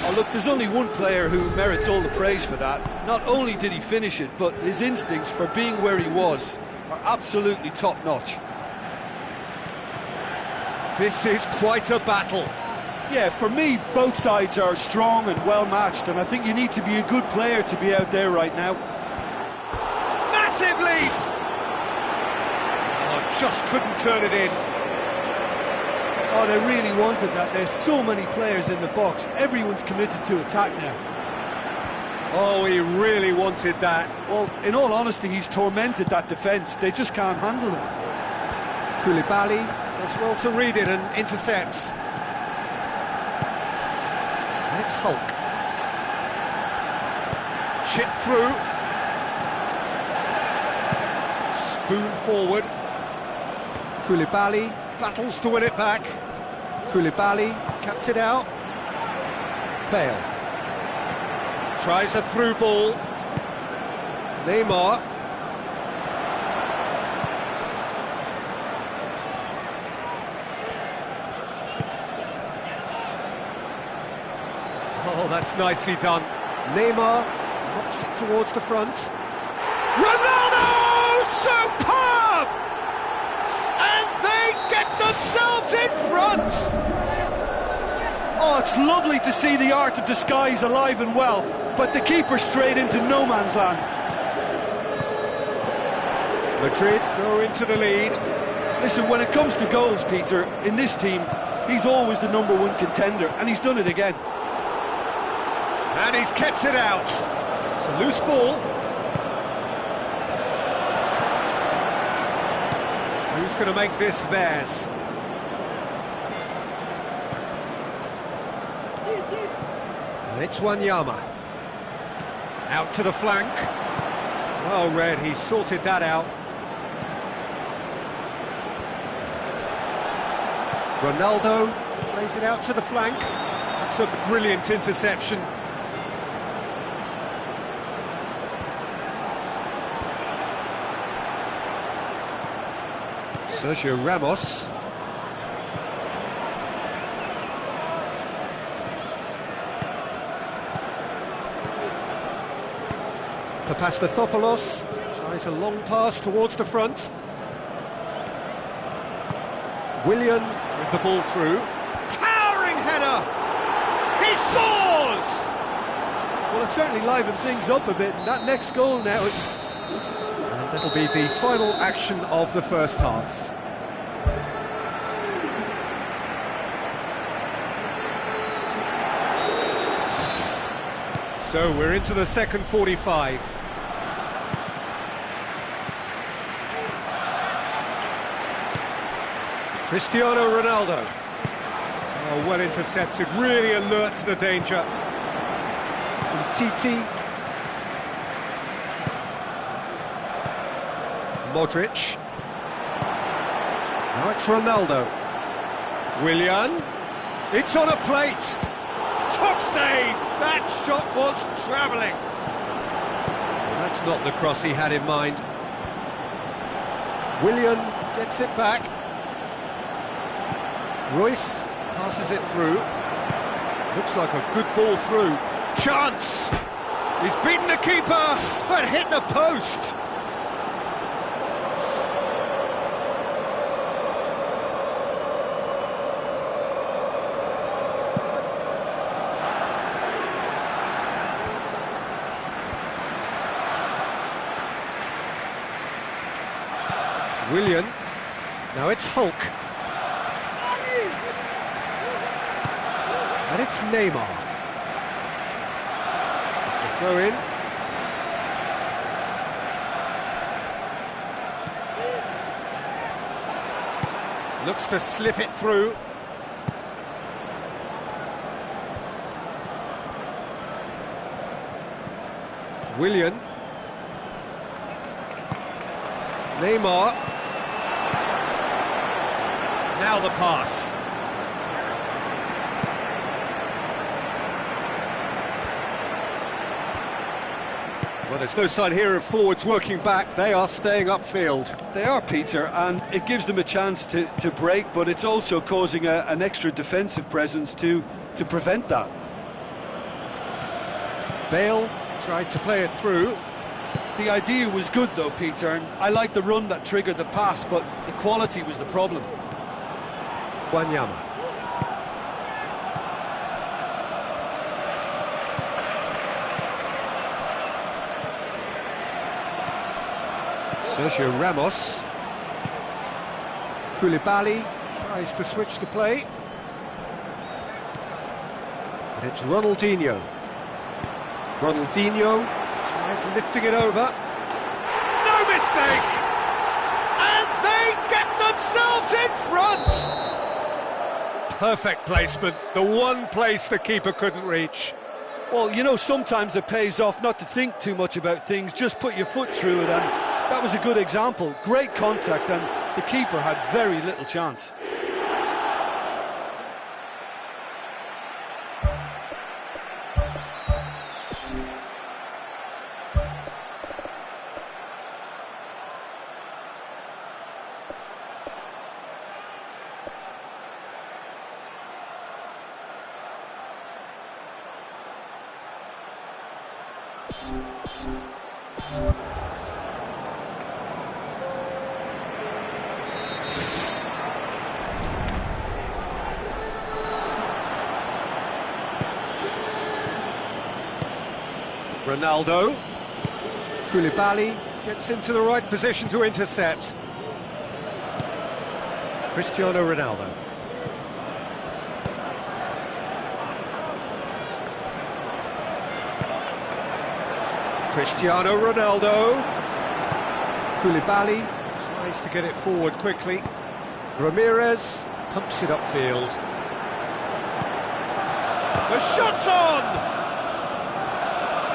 Oh, look, there's only one player who merits all the praise for that. Not only did he finish it, but his instincts for being where he was are absolutely top-notch. This is quite a battle. Yeah, for me, both sides are strong and well-matched, and I think you need to be a good player to be out there right now. Massive leap! Oh, just couldn't turn it in. Oh, they really wanted that. There's so many players in the box. Everyone's committed to attack now. Oh, he really wanted that. Well, in all honesty, he's tormented that defence. They just can't handle him. Koulibaly does well to read it and intercepts. And it's Hulk. Chip through. Spoon forward. Koulibaly battles to win it back. Koulibaly cuts it out. Bale tries a through ball. Neymar. Oh, that's nicely done. Neymar knocks it towards the front. Ronaldo! Superb! And they get themselves in front! Oh, it's lovely to see the art of disguise alive and well, but the keeper straight into no man's land. Madrid go into the lead. Listen, when it comes to goals, Peter, in this team, he's always the #1 contender, and he's done it again. And he's kept it out. It's a loose ball. Who's going to make this theirs? And it's Wanyama. Out to the flank. Well read, he sorted that out. Ronaldo plays it out to the flank. That's a brilliant interception. Sergio Ramos. Papastathopoulos tries a long pass towards the front. Willian with the ball through. Towering header! He scores! Well, it certainly livened things up a bit, and that next goal now... And That'll be the final action of the first half. So we're into the second 45. Cristiano Ronaldo. Oh, well intercepted, really alert to the danger. Titi. Modric. Now it's Ronaldo. Willian. It's on a plate. Top save! That shot was travelling. Well, that's not the cross he had in mind. Willian gets it back. Royce passes it through. Looks like a good ball through. Chance! He's beaten the keeper, but hit the post. Willian. Now it's Hulk. And it's Neymar. It's a throw in. Looks to slip it through. Willian. Neymar. Now the pass. Well, there's no sign here of forwards working back. They are staying upfield. They are, Peter, and it gives them a chance to break, but it's also causing an extra defensive presence to prevent that. Bale tried to play it through. The idea was good, though, Peter, and I like the run that triggered the pass, but the quality was the problem. Wanyama. Sergio Ramos. Koulibaly tries to switch the play. And it's Ronaldinho. Ronaldinho tries lifting it over. No mistake! And they get themselves in front! Perfect placement, the one place the keeper couldn't reach. Well, you know, sometimes it pays off not to think too much about things, just put your foot through it, and that was a good example. Great contact, and the keeper had very little chance. Ronaldo. Koulibaly gets into the right position to intercept. Cristiano Ronaldo. Cristiano Ronaldo. Koulibaly tries to get it forward quickly. Ramirez pumps it upfield. The shot's on!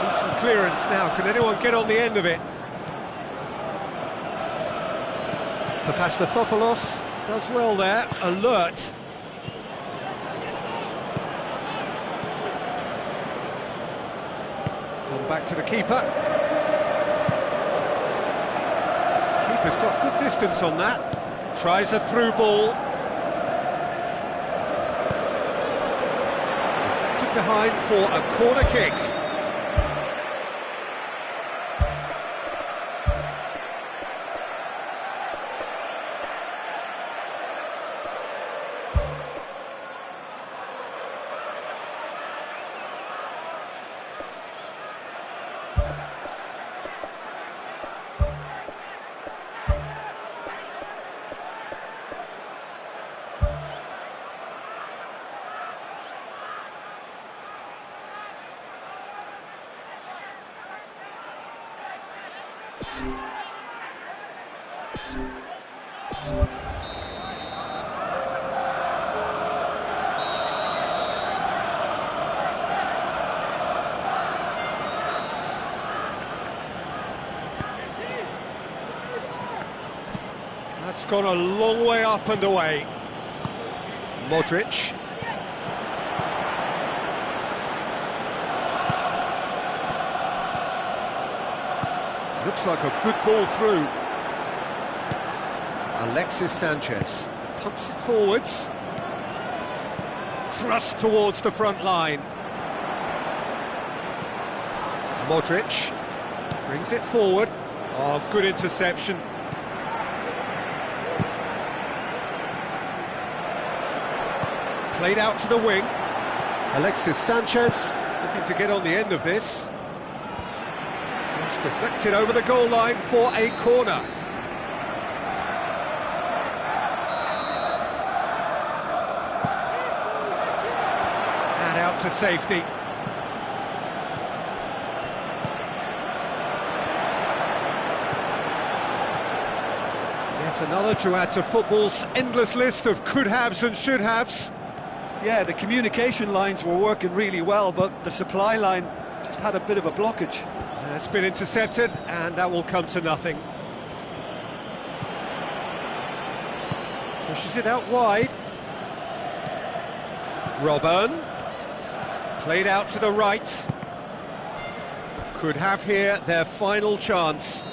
Decent clearance now. Can anyone get on the end of it? Papastathopoulos does well there. Alert. Gone back to the keeper. Keeper's got good distance on that. Tries a through ball. Deflected behind for a corner kick. That's gone a long way up and away. Modric. Looks like a good ball through. Alexis Sanchez pumps it forwards. Thrust towards the front line. Modric brings it forward. Oh, good interception. Played out to the wing. Alexis Sanchez looking to get on the end of this. Just deflected over the goal line for a corner. And out to safety. Yet another to add to football's endless list of could-haves and should-haves. Yeah, the communication lines were working really well, but the supply line just had a bit of a blockage. It's been intercepted, and that will come to nothing. Pushes it out wide. Robben. Played out to the right. Could have here their final chance.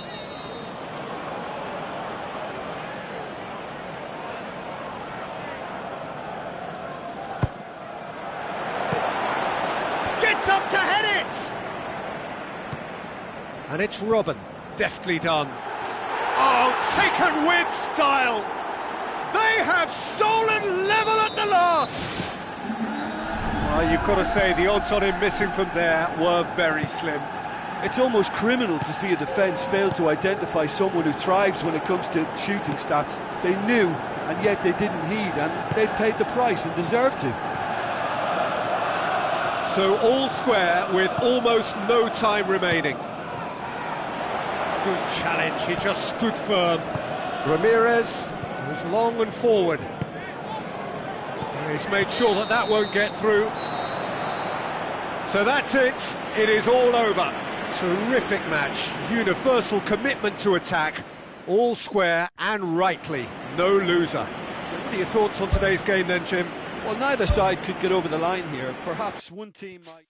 Gets up to head it! And it's Robben, deftly done. Oh, taken with style! They have stolen level at the last! Well, you've got to say the odds on him missing from there were very slim. It's almost criminal to see a defence fail to identify someone who thrives when it comes to shooting stats. They knew, and yet they didn't heed, and they've paid the price and deserve to. So all square with almost no time remaining. Good challenge, he just stood firm. Ramirez goes long and forward. He's made sure that that won't get through. So that's it, it is all over. Terrific match, universal commitment to attack, all square and rightly, no loser. What are your thoughts on today's game then, Jim? Well, neither side could get over the line here. Perhaps one team might...